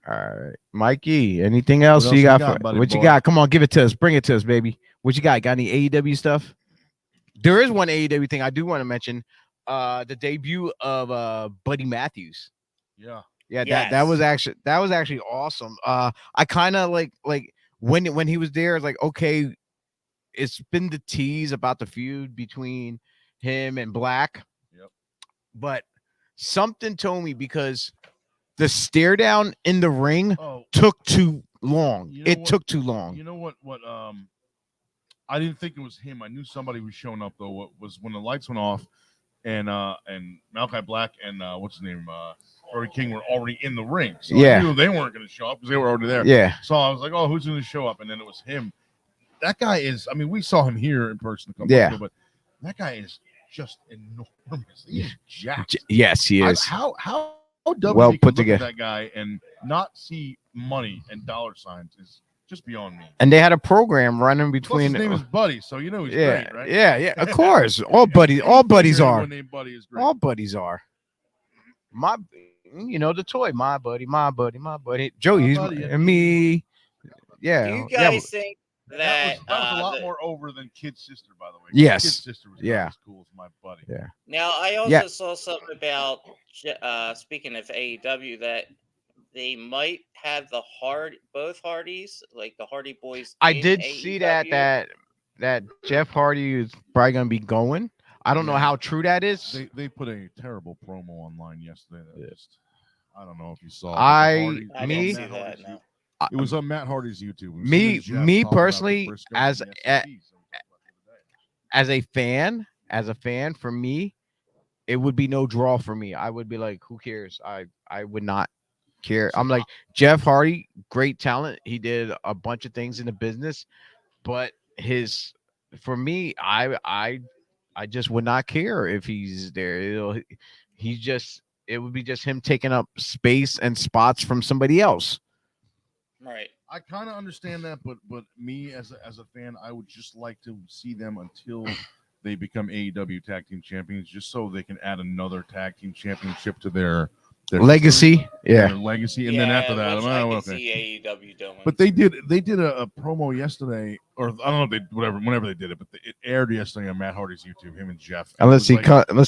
All right, Mikey. Anything else, What else you you got? got, buddy What you boy? got? Come on, give it to us. Bring it to us, baby. What you got? Got any AEW stuff? There is one AEW thing I do want to mention. The debut of Buddy Matthews. Yeah. Yeah, Yes. that was actually awesome. I kind of like when he was there, like, okay, it's been the tease about the feud between him and Black. Yep. But something told me, because the stare down in the ring Oh, took too long. you know It what? took too long. You know what? I didn't think it was him. I knew somebody was showing up though. What was when the lights went off, and Malachi Black and what's his name, Brody King were already in the ring. So Yeah. I knew they weren't going to show up because they were already there. Yeah. So I was like, oh, who's going to show up? And then it was him. That guy is. I mean, we saw him here in person a couple Yeah. months ago, but that guy is just enormous. He's jacked. Yes, he is. How Well put together. That guy and not see money and dollar signs is just beyond me. And they had a program running Plus, between. his name is Buddy, so you know he's yeah, great, right? Yeah. Of course, all buddies are. Anyone named Buddy is great. All buddies are. My, the toy. My buddy. Joey, he's buddy, and me. Yeah. Do you guys think That that, was a lot more over than Kid's sister, by the way. Yes. Kid's sister was Yeah. not as cool as my buddy. Yeah. now I also saw something about speaking of AEW that they might have both Hardys, like the Hardy Boys. I in did see AEW. that Jeff Hardy is probably gonna be going. I don't know how true that is. They put a terrible promo online yesterday. That just, I don't know if you saw. I didn't see that. No. It was on Matt Hardy's YouTube. It was him Me and Jeff talking about personally, the Briscoes as and the SCPs. as a fan, for me, it would be no draw for me. I would be like, who cares? I would not care. I'm like, Jeff Hardy, great talent. He did a bunch of things in the business, but for me, I just would not care if he's there. It would be just him taking up space and spots from somebody else. Right. I kind of understand that, but me as a fan, I would just like to see them until they become AEW Tag Team Champions, just so they can add another Tag Team Championship to their Legacy. history, Yeah. their legacy, and then after that, which I'm I like, can okay. see AEW doing. But they did a promo yesterday, or I don't know, whenever they did it, but it aired yesterday on Matt Hardy's YouTube. Him and Jeff. And Unless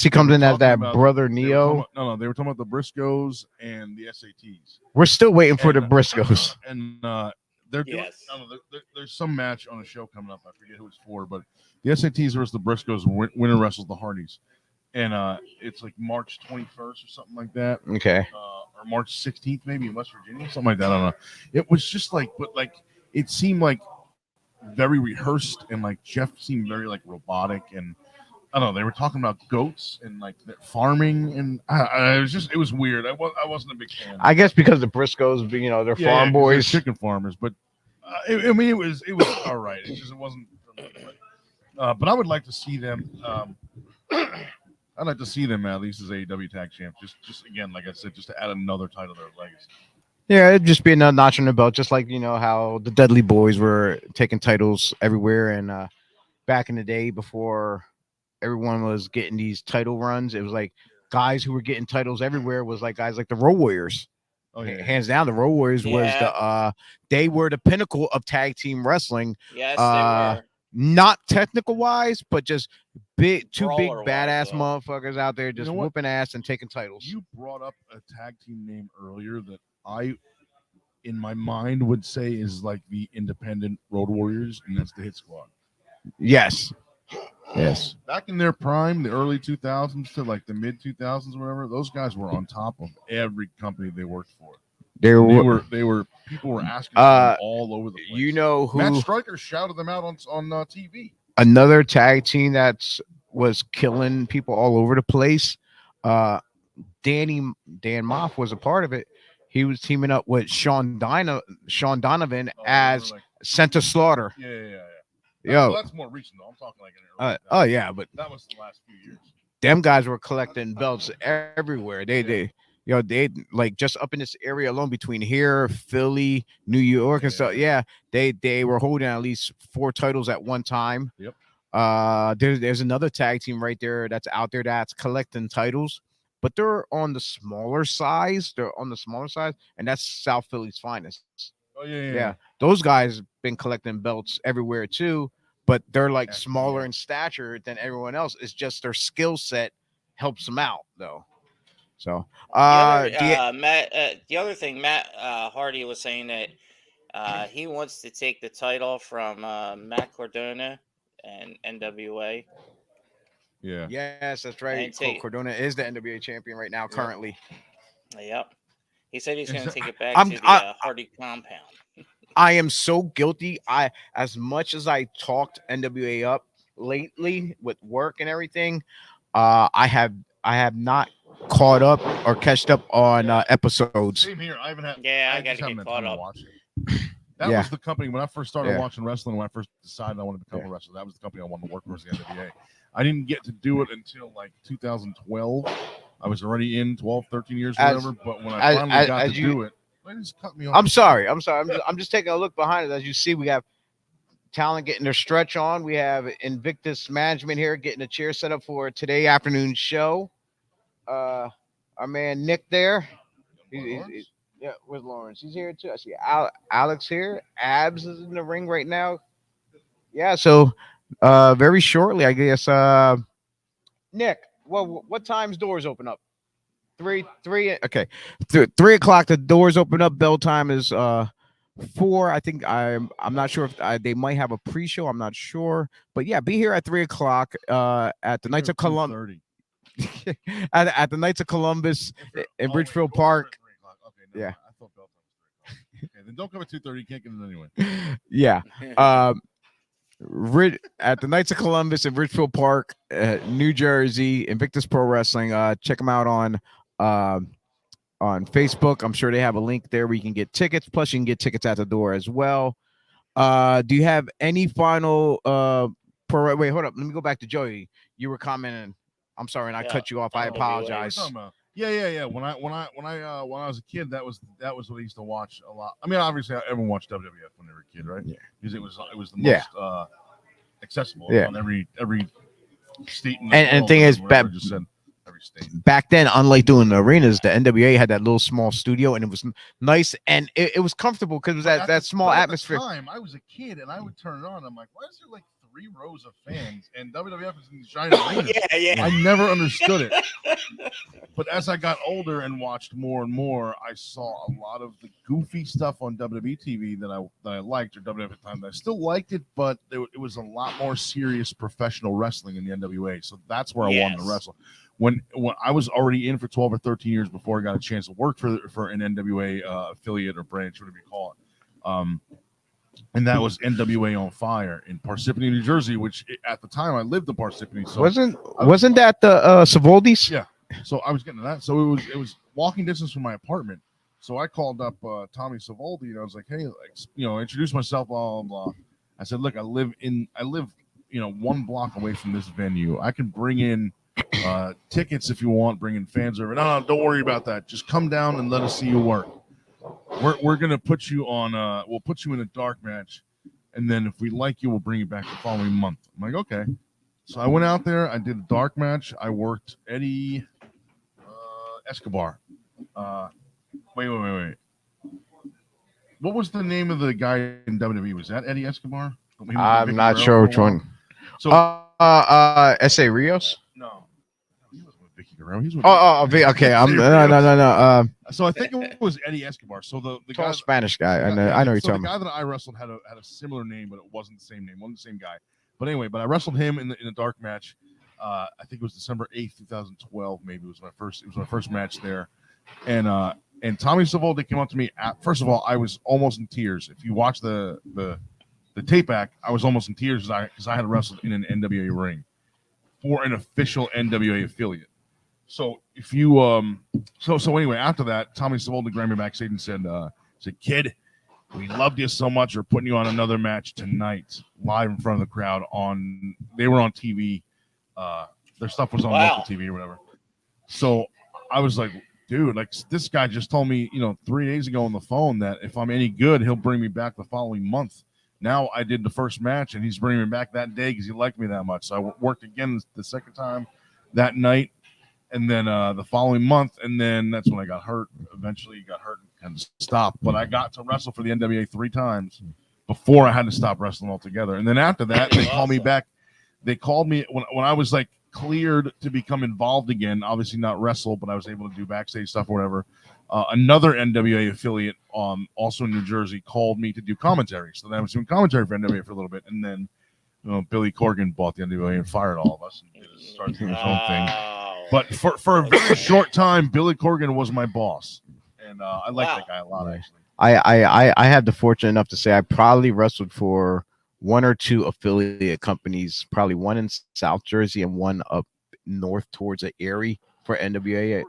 he comes in as that about- brother they were Neo. they were talking about the Briscoes and the SATs. We're still waiting for the And, Briscoes. And they're doing, Yes. I don't know, there's some match on a show coming up. I forget who it's for, but the SATs versus the Briscoes. Winner wrestles the Hardys, and it's like March 21st or something like that. Okay. Or March 16th, maybe in West Virginia, something like that. I don't know. It was just like, but like, it seemed like very rehearsed, and like Jeff seemed very like robotic, and I don't know. They were talking about goats and like farming, and it was weird. I wasn't a big fan. I guess because the Briscoes, they're farm 'cause boys. they're chicken farmers, but it was all right. It wasn't for me, but I would like to see them. I'd like to see them at least as AEW Tag Champ. Just again, like I said, just to add another title to their legacy. Yeah, it'd just be another notch on the belt, just like how the Dudley Boys were taking titles everywhere, and back in the day before everyone was getting these title runs, it was like guys who were getting titles everywhere was like guys like the Road Warriors. Oh yeah, Hands down, the Road Warriors was they were the pinnacle of tag team wrestling. Yes, they were. Not technical wise, but just two big Brawler-wise, badass though. motherfuckers out there just You know what? whooping ass and taking titles. You brought up a tag team name earlier that I, in my mind, would say is like the independent Road Warriors, and that's the Hit Squad. Yes. Back in their prime, the early 2000s to like the mid 2000s, whatever, those guys were on top of every company they worked for. They were people were asking them all over the place. You know who? Matt Stryker shouted them out on TV. Another tag team was killing people all over the place. Dan Moff was a part of it. He was teaming up with Sean Donovan as Santa Slaughter. Yeah. Yo, Well, that's more recent though. I'm talking like but that was the last few years. them guys were collecting belts everywhere. They like just up in this area alone between here, Philly, New York, and stuff. Yeah, they were holding at least 4 titles at one time. Yep. There's another tag team right there that's out there that's collecting titles, but they're on the smaller size. And that's South Philly's finest. Oh yeah. Those guys been collecting belts everywhere too, but they're like smaller in stature than everyone else. It's just their skill set helps them out though. So the other thing, Matt Hardy was saying that he wants to take the title from Matt Cardona and NWA. Yeah. Yes, that's right. Cardona is the NWA champion right now, currently. Yep. He said he's going to take it back to the Hardy compound. I am so guilty. As much as I talked NWA up lately with work and everything, I have not caught up or catched up on episodes. Same here. I haven't had. Yeah, I got to get caught up. That was the company when I first started watching wrestling. When I first decided I wanted to become a wrestler, that was the company I wanted to work for, was the NWA. I didn't get to do it until like 2012. I was already in 12, 13 years, whatever. But when I finally got to do it, they just cut me off. I'm sorry. I'm just taking a look behind it. As you see, we have talent getting their stretch on. We have Invictus management here getting a chair set up for today afternoon show. Our man Nick there. Yeah, where's Lawrence? He's here too. I see Alex here. Abs is in the ring right now. Yeah, so very shortly, I guess. Nick, what time's doors open up? 3. Okay, 3 o'clock. The doors open up. Bell time is 4. I think I'm not sure if they might have a pre-show. I'm not sure, but yeah, be here at 3 o'clock at the Knights of Columbus. at the Knights of Columbus in Ridgefield Park. Okay, no, yeah. I thought bell time was 3 o'clock. Okay, then don't come at 2:30. You can't get in anyway. Yeah. At the Knights of Columbus in Ridgefield Park, New Jersey, Invictus Pro Wrestling. Check them out on Facebook. I'm sure they have a link there where you can get tickets. Plus, you can get tickets at the door as well. Do you have any final? Wait, hold up. Let me go back to Joey. You were commenting. I'm sorry, and I cut you off. I apologize. Yeah. When I was a kid, that was what I used to watch a lot. I mean, obviously, everyone watched WWF when they were a kid, right? Yeah. Because it was the most accessible on every state. And the thing is, every state. Back then, unlike doing the arenas, the NWA had that little small studio, and it was nice and it was comfortable because it was that small atmosphere. At the time, I was a kid, and I would turn it on. I'm like, why is there like 3 rows of fans and WWF is in these giant arenas? Yeah. I never understood it. But as I got older and watched more and more, I saw a lot of the goofy stuff on WWE TV that I liked, or WWF at the time. I still liked it, but it was a lot more serious professional wrestling in the NWA. So that's where I wanted to wrestle. When I was already in for 12 or 13 years before I got a chance to work for an NWA affiliate or branch, whatever you call it. And that was NWA on Fire in Parsippany, New Jersey, which at the time I lived in Parsippany. So wasn't that the Savoldis? Yeah. So I was getting to that. So it was walking distance from my apartment. So I called up Tommy Savoldi and I was like, hey, introduce myself, blah, blah, blah. I said, look, I live 1 block away from this venue. I can bring in tickets if you want, bring in fans over. No, don't worry about that. Just come down and let us see you work. We're gonna put you on. We'll put you in a dark match, and then if we like you, we'll bring you back the following month. I'm like, okay. So I went out there. I did a dark match. I worked Eddie Escobar. Wait. What was the name of the guy in WWE? Was that Eddie Escobar? I'm not sure which one. So S.A. Rios? No. He was with Vicky Guerrero. He's with okay. No. So I think it was Eddie Escobar. So the tall guy, Spanish guy. I know you're talking about. The guy that I wrestled had a similar name, but it wasn't the same name. Wasn't the same guy. But anyway, I wrestled him in a dark match. I think it was December 8th, 2012. Maybe it was my first match there. And Tommy Savoldi came up to me. First of all, I was almost in tears. If you watch the tape back, I was almost in tears because I had wrestled in an NWA ring for an official NWA affiliate. So if you so anyway, after that, Tommy Savoldi grabbed me backstage and said, kid, we loved you so much. We're putting you on another match tonight, live in front of the crowd. They were on TV. Their stuff was on local TV or whatever. So I was like, dude, like this guy just told me, 3 days ago on the phone that if I'm any good, he'll bring me back the following month. Now I did the first match, and he's bringing me back that day because he liked me that much. So I worked again the second time that night, and then the following month, and then that's when I got hurt. Eventually got hurt and stopped. But I got to wrestle for the NWA 3 times before I had to stop wrestling altogether. And then after that, they called me back. They called me when I was like cleared to become involved again. Obviously not wrestle, but I was able to do backstage stuff or whatever. Another NWA affiliate, also in New Jersey, called me to do commentary. So then I was doing commentary for NWA for a little bit, and then Billy Corgan bought the NWA and fired all of us and started doing his own thing. But for a very short time, Billy Corgan was my boss, and I like that guy a lot. Actually, I had the fortune enough to say I probably wrestled for 1 or 2 affiliate companies, probably one in South Jersey and one up north towards the Erie for NWA.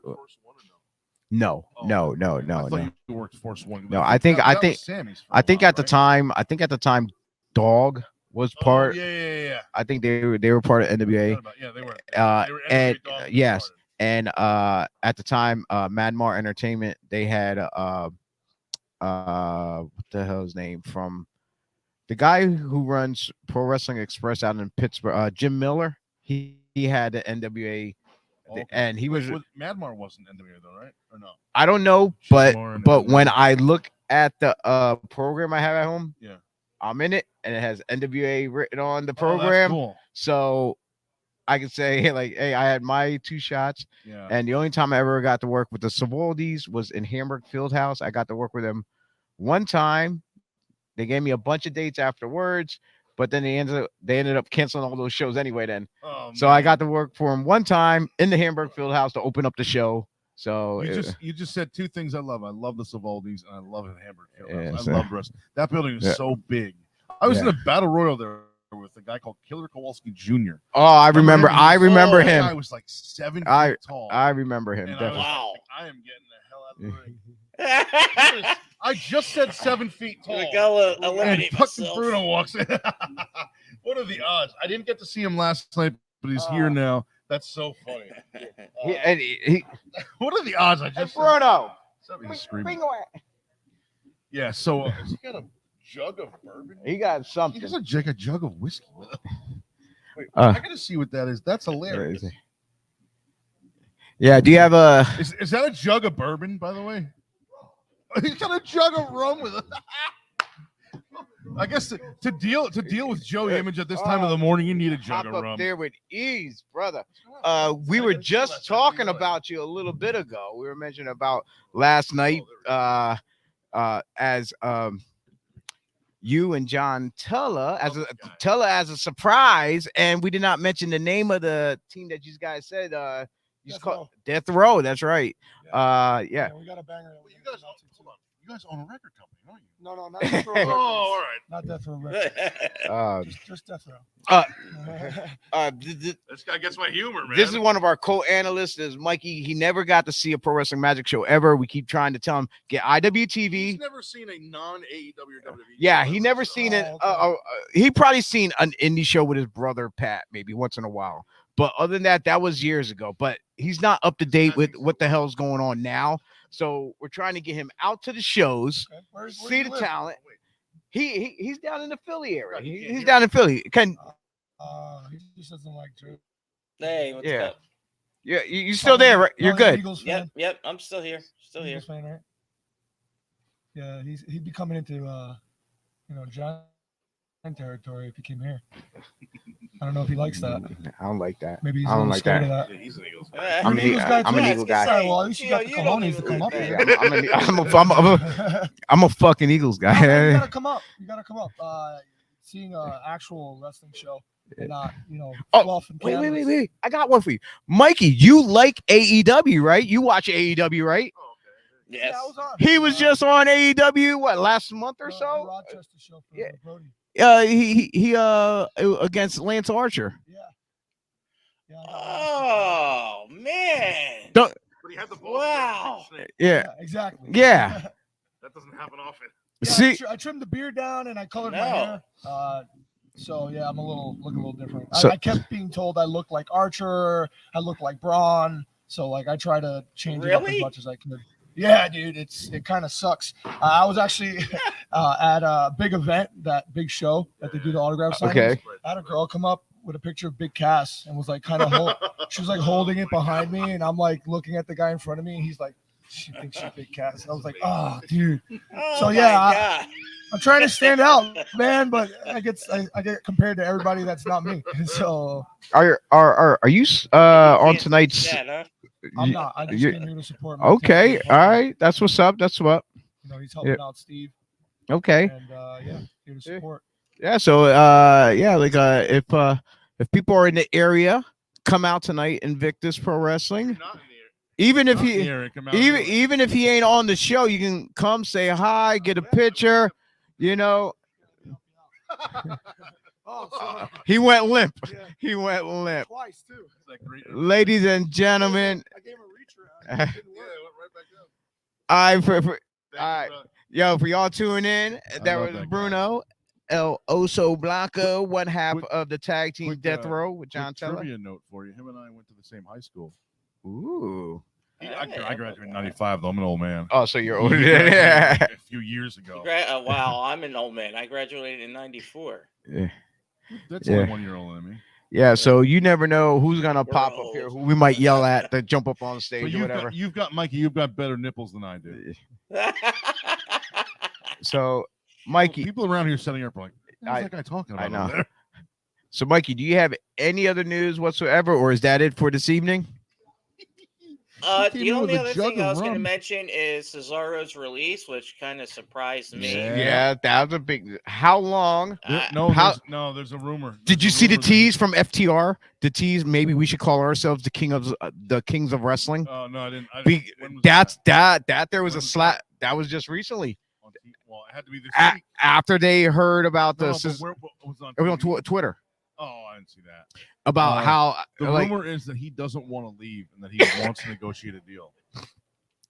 No. You worked Force One. No, I think at the time, Dog was part. Yeah. I think they were part of NWA. Yeah, they were. And yes, and at the time, Madmar Entertainment, they had what the hell's name from the guy who runs Pro Wrestling Express out in Pittsburgh, Jim Miller. He had the NWA. Okay. And he was Madmar wasn't NWA though, right? Or no? I don't know, but when I look at the program I have at home, yeah, I'm in it, and it has NWA written on the program. Cool. So I can say like, hey, I had my 2 shots, yeah. And the only time I ever got to work with the Savaldis was in Hamburg Fieldhouse. I got to work with them one time. They gave me a bunch of dates afterwards. But then they ended up canceling all those shows anyway. Then, so I got to work for him one time in the Hamburg Fieldhouse to open up the show. So you just said 2 things I love. I love the Savaldis and I love the Hamburg Fieldhouse. I love wrestling. That building is so big. I was in a battle royal there with a guy called Killer Kowalski Jr. Oh, I remember him. That guy was like 7 feet tall. I remember him. Wow! I am getting the hell out of the ring. I just said 7 feet tall. And fucking Bruno walks in. What are the odds? I didn't get to see him last night, but he's here now. That's so funny. What are the odds? I just Bruno. Somebody's screaming. Yeah. So has he got a jug of bourbon? He got something. He has a jug of whiskey. Wait, I gotta see what that is. That's hilarious. Yeah. Do you have a? Is that a jug of bourbon? By the way. He's got a jug of rum with it. I guess to deal with Joey Image at this time of the morning, you need a jug of rum. Up there with ease, brother. We were just talking about you a little bit ago. We were mentioning about last night as you and John Tulla as a surprise, and we did not mention the name of the team that you guys said. You just called Death Row. That's right. Yeah. We got a banger. You guys own a record company, don't you? No, not Death Row. All right. Not Death Row Records. Just Death Row. This guy gets my humor, man. This is one of our co-analysts, is Mikey. He never got to see a Pro Wrestling Magic show ever. We keep trying to tell him, get IWTV. He's never seen a non-AEW or WWE. Yeah, he never seen it. He probably seen an indie show with his brother Pat, maybe once in a while. But other than that, that was years ago. But he's not up to date with what the hell's going on now. So we're trying to get him out to the shows, see the talent. He's down in the Philly area. He's down in Philly. He just doesn't like Drew. Hey, what's up? Yeah, you still there, right? You're good. Yep, I'm still here. Still here. Fan, right? Yeah, he'd be coming into John territory if he came here. I don't know if he likes that. I don't like that. Maybe he's a little scared of that. Yeah, he's an Eagles guy. I'm an Eagles guy. Well, at least you got the cojones to come up here. I'm a fucking Eagles guy. You gotta come up. Seeing an actual wrestling show, and not fluff and cameras. Wait. I got one for you, Mikey. You like AEW, right? You watch AEW, right? Yes. He was just on AEW last month or so? Rochester show for Brody. He against Lance Archer. Yeah. Oh man. But he had the ball. Wow. Yeah, exactly. Yeah. That doesn't happen often. Yeah, see, I trimmed the beard down and I colored my hair. So yeah, I'm look a little different. So, I kept being told I look like Archer, I look like Braun. So like I try to change it up as much as I can. Yeah, dude, it kind of sucks. I was actually at a big event, that big show that they do the autograph signings. Okay. I had a girl come up with a picture of Big Cass and was like kind of she was like holding it behind me, and I'm like looking at the guy in front of me, and he's like, she thinks she's Big Cass. And I was like, oh, dude. So yeah, I'm trying to stand out, man, but I get compared to everybody that's not me. So are you on tonight's? I'm not. I just came here to support. Okay, all right, that's what's up. That's what. You know, he's helping out Steve. Okay. And yeah, here to support. Yeah. So yeah, like if people are in the area, come out tonight. Invictus Pro Wrestling. Even if even if he ain't on the show, you can come say hi, get a picture. You know. He went limp. Yeah. He went limp. Twice too. Ladies and gentlemen. I gave him a reach around. It didn't work. All right. Yo, for y'all tuning in, that was Bruno El Oso Blanco, one half of the tag team Death Row with John Teller. Trivia note for you. Him and I went to the same high school. Ooh. I graduated in '95, though. I'm an old man. Oh, so you're older than a few years ago. Wow, I'm an old man. I graduated in '94. Yeah. That's only 1 year older than me. Yeah, so you never know who's gonna pop up here, who we might yell at to jump up on stage or whatever. You've got Mikey. You've got better nipples than I do. So, Mikey, people around here setting up like, what's that guy talking about? I know. There? So, Mikey, do you have any other news whatsoever, or is that it for this evening? The only other thing I was going to mention is Cesaro's release, which kind of surprised me. Yeah, that was a big. How long? There's a rumor. Did you see the tease from FTR? The tease. Maybe we should call ourselves the kings of wrestling. Oh no, I didn't. That there was a slap. That was just recently. Well, it had to be this week. After they heard about the. It was on Twitter. Oh, I didn't see that. About how the rumor is that he doesn't want to leave and that he wants to negotiate a deal.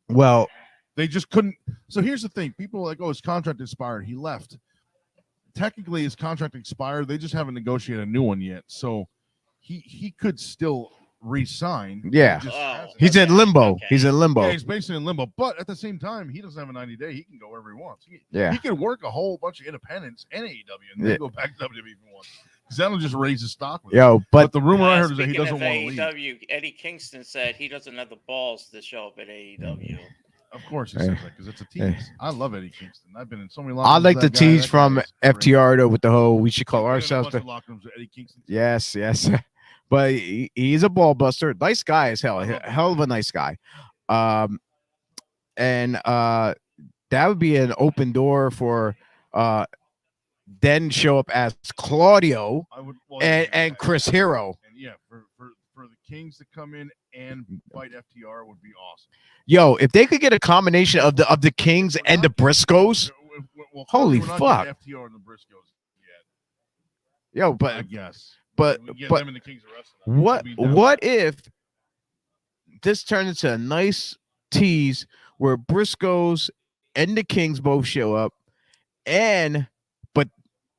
Well, they just couldn't. So here's the thing: people are like, "Oh, his contract expired. He left." Technically, his contract expired. They just haven't negotiated a new one yet. So he could still re-sign. Yeah, he's in limbo. Okay. He's in limbo. Yeah, he's basically in limbo. But at the same time, he doesn't have a 90-day. He can go wherever he wants. He can work a whole bunch of independents and AEW and then go back to WWE if he wants. Because that'll just raise his stock. With but the rumor I heard is that he doesn't want to leave. Eddie Kingston said he doesn't have the balls to show up at AEW. Of course he says that because it's a tease. I love Eddie Kingston. I've been in so many. I like the tease from FTR though with the whole we should call ourselves the Eddie Kingston. Yes. But he's a ball buster. Nice guy as hell. Hell of a nice guy. And that would be an open door for then show up as Claudio and Chris Hero. And yeah, for the Kings to come in and fight FTR would be awesome. Yo, if they could get a combination of the Kings and the Briscoes, holy fuck. FTR and the Briscoes yet. Yo, but I guess. But them and the Kings of Wrestling. What if this turns into a nice tease where Briscoes and the Kings both show up, but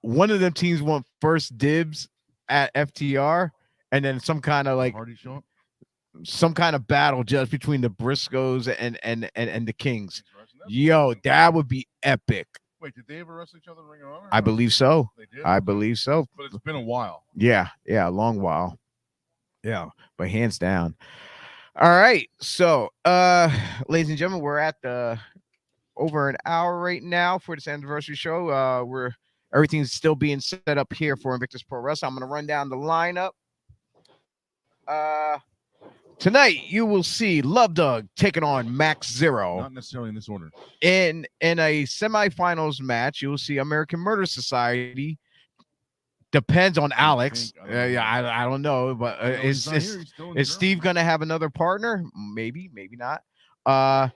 one of them teams want first dibs at FTR, and then some kind of like some kind of battle just between the Briscoes and the Kings. Yo, that would be epic. Wait, did they ever wrestle each other in Ring of Honor? I believe so. They did? I believe so. But it's been a while. Yeah, a long while. Yeah, but hands down. All right. So, ladies and gentlemen, we're at the over an hour right now for this anniversary show. Everything's still being set up here for Invictus Pro Wrestling. I'm going to run down the lineup. Tonight, you will see Love Dog taking on Max Zero. Not necessarily in this order. In a semifinals match, you will see American Murder Society. Depends on Alex. I don't know, but is Steve going to have another partner? Maybe, maybe not.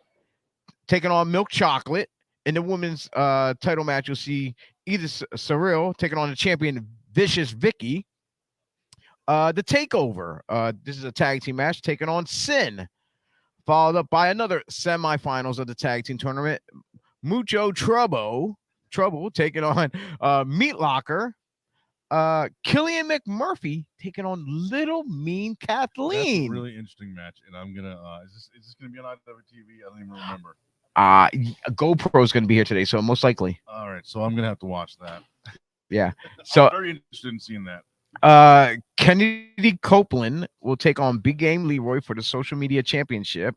Taking on Milk Chocolate. In the women's title match, you'll see Edith Cyril taking on the champion Vicious Vicky. The Takeover. This is a tag team match taking on Sin, followed up by another semifinals of the tag team tournament. Mucho Trouble taking on Meat Locker. Killian McMurphy taking on Little Mean Kathleen. That's a really interesting match, and I'm gonna. Is this gonna be on IWTV? I don't even remember. GoPro is going to be here today, so most likely. All right, so I'm gonna have to watch that. Yeah. So I'm very interested in seeing that. Kennedy Copeland will take on Big Game Leroy for the social media championship,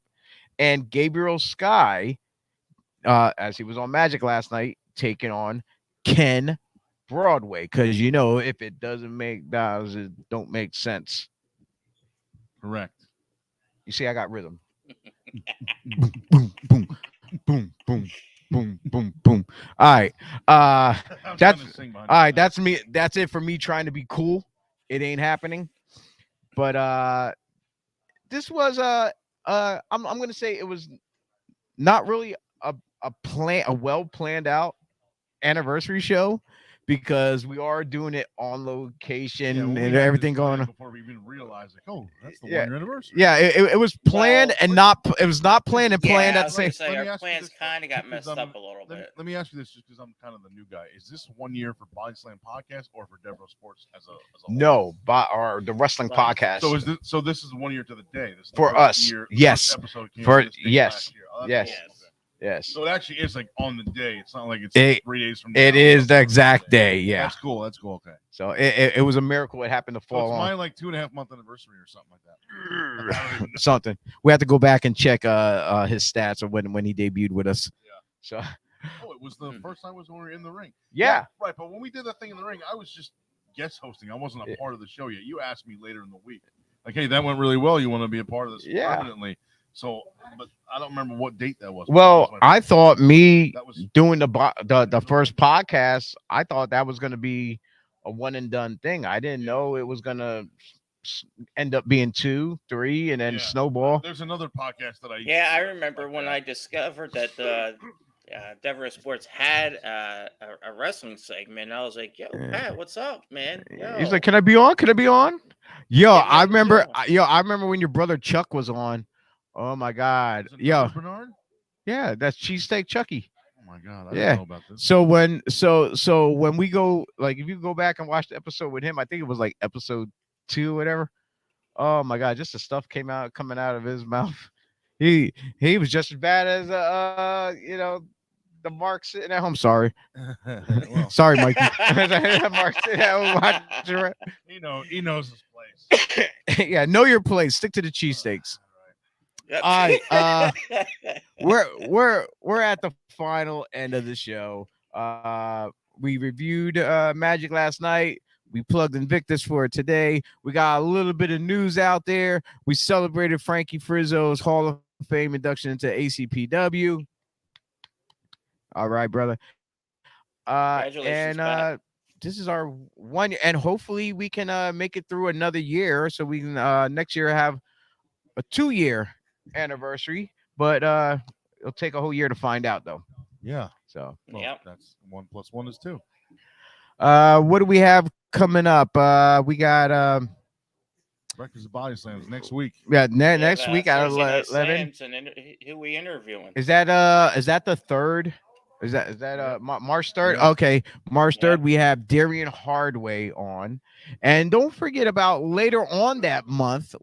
and Gabriel Sky, as he was on Magic last night, taking on Ken Broadway, because if it doesn't make dollars, it don't make sense. Correct. You see, I got rhythm. Boom, boom, boom, boom, boom, boom, boom, boom. All right. That's all right. That's me. That's it for me trying to be cool. It ain't happening. But this was I'm gonna say it was not really a well planned out anniversary show, because we are doing it on location and everything going on before we even realized, like, oh, that's the 1 year anniversary. Yeah, it was planned and not. It was not planned and planned at the same. Say our plans kind of got messed up a little bit. Let me ask you this, just because I'm kind of the new guy. Is this 1 year for BodySlam podcast or for Devereaux Sports as a whole? No, or the wrestling podcast. So this is 1 year to the day. This is for us. Yes. Episode for yes. Oh, yes. Cool. Okay. Yes. So it actually is like on the day. It's not like it's 3 days from now. It is the exact day. Yeah. That's cool. That's cool. Okay. So it was a miracle. It happened to fall it's on. Mine like 2.5 month anniversary or something like that. Something. We have to go back and check his stats of when he debuted with us. Yeah. So. Oh, it was the first time when we were in the ring. Yeah. Right. But when we did that thing in the ring, I was just guest hosting. I wasn't a part of the show yet. You asked me later in the week, like, hey, that went really well. You want to be a part of this permanently? So, but I don't remember what date that was. Well, I thought doing the first podcast, I thought that was going to be a one and done thing. I didn't know it was going to end up being 2, 3, and then snowball. There's another podcast that I remember when I discovered that Devereaux Sports had a wrestling segment. I was like, yo, Pat, what's up, man? Yo. He's like, can I be on? Can I be on? Yo, I remember when your brother Chuck was on. Oh my God. Yo. Bernard? Yeah, that's Cheesesteak Chucky. Oh my God. I don't know about this. So when we go, like, if you go back and watch the episode with him, I think it was like episode 2 or whatever. Oh my God, just the stuff coming out of his mouth. He was just as bad as the Mark sitting at home. Sorry. Sorry, Mikey. Mark sitting at home watching. He knows his place. Yeah, know your place. Stick to the cheesesteaks. Yep. All right, we're at the final end of the show. We reviewed Magic last night. We plugged Invictus for today. We got a little bit of news out there. We celebrated Frankie Frizzo's Hall of Fame induction into ACPW. All right, brother. Congratulations, and this is our 1 year, and hopefully we can make it through another year, so we can next year have a 2-year anniversary, but it'll take a whole year to find out, though. Yeah. So that's 1 + 1 is 2. What do we have coming up? We got Breakfast of BodySlams next week. Yeah, next week at 11. Who we interviewing? Is that the 3rd? Is that March 3rd? Yeah. Okay, March 3rd. We have Darian Hardway on, and don't forget about later on that month.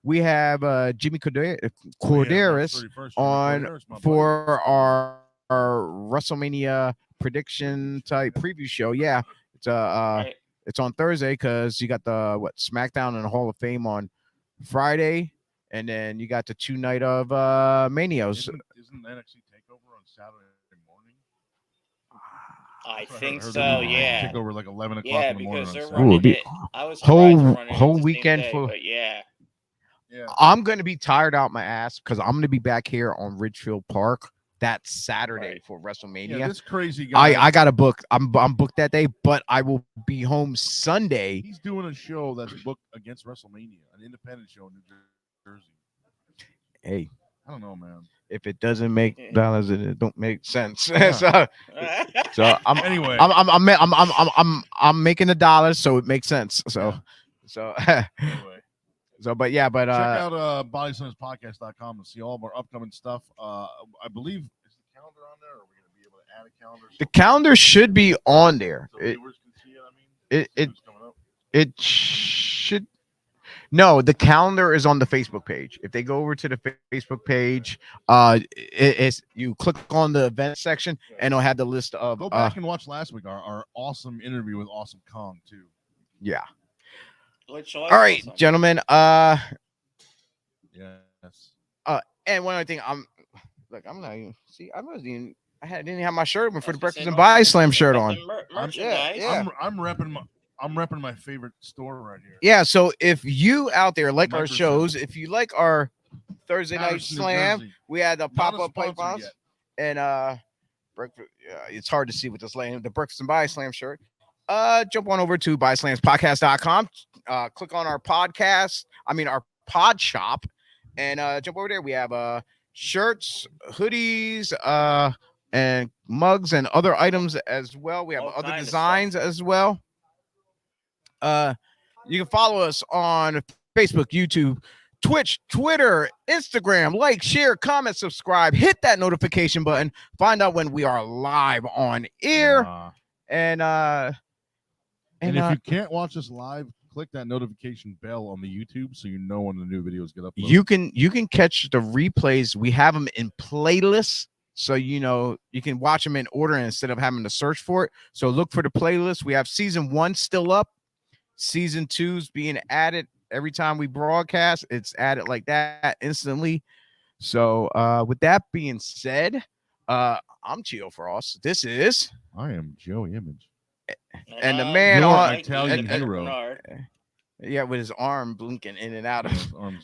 We have Jimmy Corderas on for our WrestleMania prediction type preview show. Yeah, it's on Thursday because you got the SmackDown and the Hall of Fame on Friday, and then you got the 2 night of Manios. Isn't NXT Takeover on Saturday morning? I think so. Yeah, Takeover like 11 o'clock in the morning. Because they're running it. I was whole weekend full. But yeah. I'm gonna be tired out my ass because I'm gonna be back here on Ridgefield Park that Saturday for WrestleMania. Yeah, this crazy guy. I got a book. I'm booked that day, but I will be home Sunday. He's doing a show that's booked against WrestleMania, an independent show in New Jersey. Hey, I don't know, man. If it doesn't make dollars, it don't make sense. Yeah. so anyway, I'm making the dollars, so it makes sense. So anyway. But check out BodySlamsPodcast.com to see all of our upcoming stuff. I believe, is the calendar on there, or are we going to be able to add a calendar? The calendar should be on there. So viewers can see it. I mean, it should. No, the calendar is on the Facebook page. If they go over to the Facebook page, it's you click on the event section and it'll have the list of. Go back and watch last week our awesome interview with Awesome Kong too. Yeah. All right, gentlemen. Yes. And one other thing, I'm not even I didn't have my shirt on for the Breakfast and BodySlams shirt on. I'm repping my favorite store right here. Yeah, so if you out there like our shows, if you like our Thursday night slam, we had the pop-up pythons and breakfast. It's hard to see with this lane, the Breakfast and BodySlam shirt. Jump on over to BodySlamsPodcast.com. Click on our podcast. Our pod shop, and jump over there. We have shirts, hoodies, and mugs and other items as well. We have other designs as well. You can follow us on Facebook, YouTube, Twitch, Twitter, Instagram. Like, share, comment, subscribe, hit that notification button, find out when we are live on air. And if you can't watch us live, click that notification bell on the YouTube so you know when the new videos get uploaded. You can catch the replays. We have them in playlists, so you can watch them in order instead of having to search for it. So look for the playlist. We have season 1 still up. Season 2's being added every time we broadcast. It's added like that instantly. So with that being said, I'm Gio Frost. I am Joey Image. And the man on Italian hero. Yeah, with his arm blinking in and out of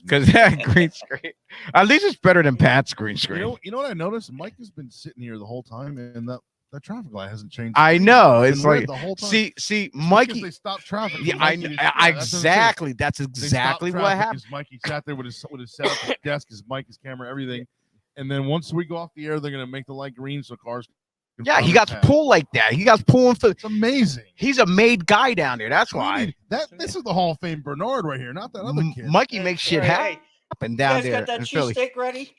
because that green screen. At least it's better than Pat's green screen. You know what I noticed? Mike has been sitting here the whole time, and that traffic light hasn't changed. I know. It's like the whole time. See, Mikey. They stopped traffic. Yeah, exactly. That's exactly what happened. Mikey sat there with his setup, his desk, his mic, his camera, everything. And then once we go off the air, they're gonna make the light green so cars. Yeah, he got pulled like that. He got pulling for. It's amazing. He's a made guy down there. That's why. This is the Hall of Fame Bernard right here, not that other kid. Mikey makes shit happen down there. Got that cheese steak ready?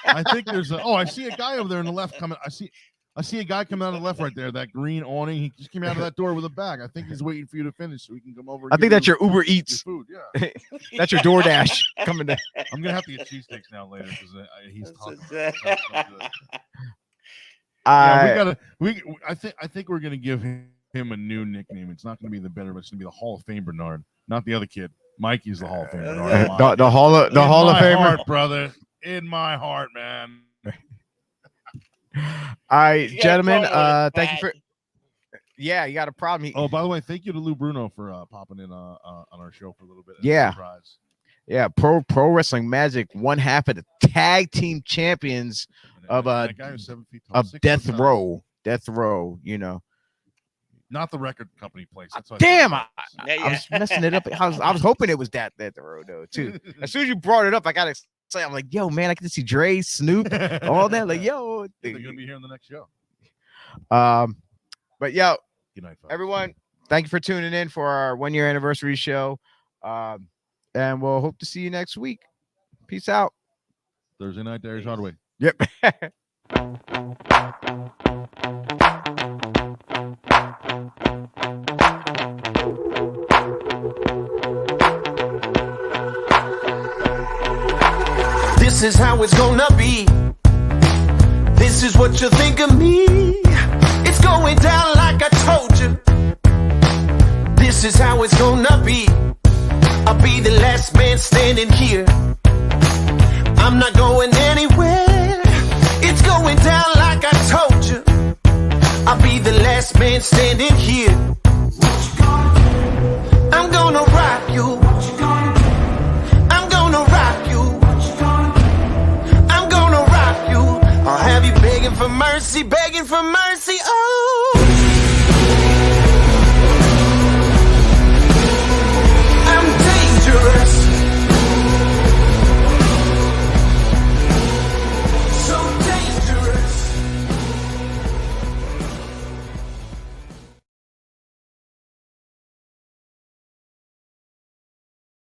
I think there's I see a guy over there in the left coming. I see a guy coming out of the left right there. That green awning. He just came out of that door with a bag. I think he's waiting for you to finish so he can come over. I think that's your Uber Eats food. Yeah, that's your DoorDash coming down. I'm gonna have to get cheesesteaks now later because he's talking. I think we're gonna give him a new nickname. It's not gonna be the better, but it's gonna be the Hall of Fame Bernard, not the other kid. Mikey's the Hall of Fame Bernard. The Hall of Fame, heart, brother. In my heart, man. All right, gentlemen. Thank you for. Yeah, you got a problem. By the way, thank you to Lou Bruno for popping in on our show for a little bit. Surprise. Yeah, Pro Wrestling Magic, one half of the tag team champions of Death Row. Not the record company place. That's damn, I was messing it up. I was hoping it was Death Row though too. As soon as you brought it up, I gotta say, I'm like, yo, man, I get to see Dre, Snoop, all that. Like, yo, they're gonna be here in the next show. But yo, good night, folks. Everyone. Thank you for tuning in for our 1-year anniversary show. And we'll hope to see you next week. Peace out. Thursday night, Darius Hardaway. Yep. This is how it's gonna be. This is what you think of me. It's going down like I told you. This is how it's gonna be. I'll be the last man standing here. I'm not going anywhere. It's going down like I told you. I'll be the last man standing here. What you gonna do? I'm gonna rock you. What you gonna do? I'm gonna rock you. What you gonna do? I'm gonna rock you. I'll have you begging for mercy, begging for mercy.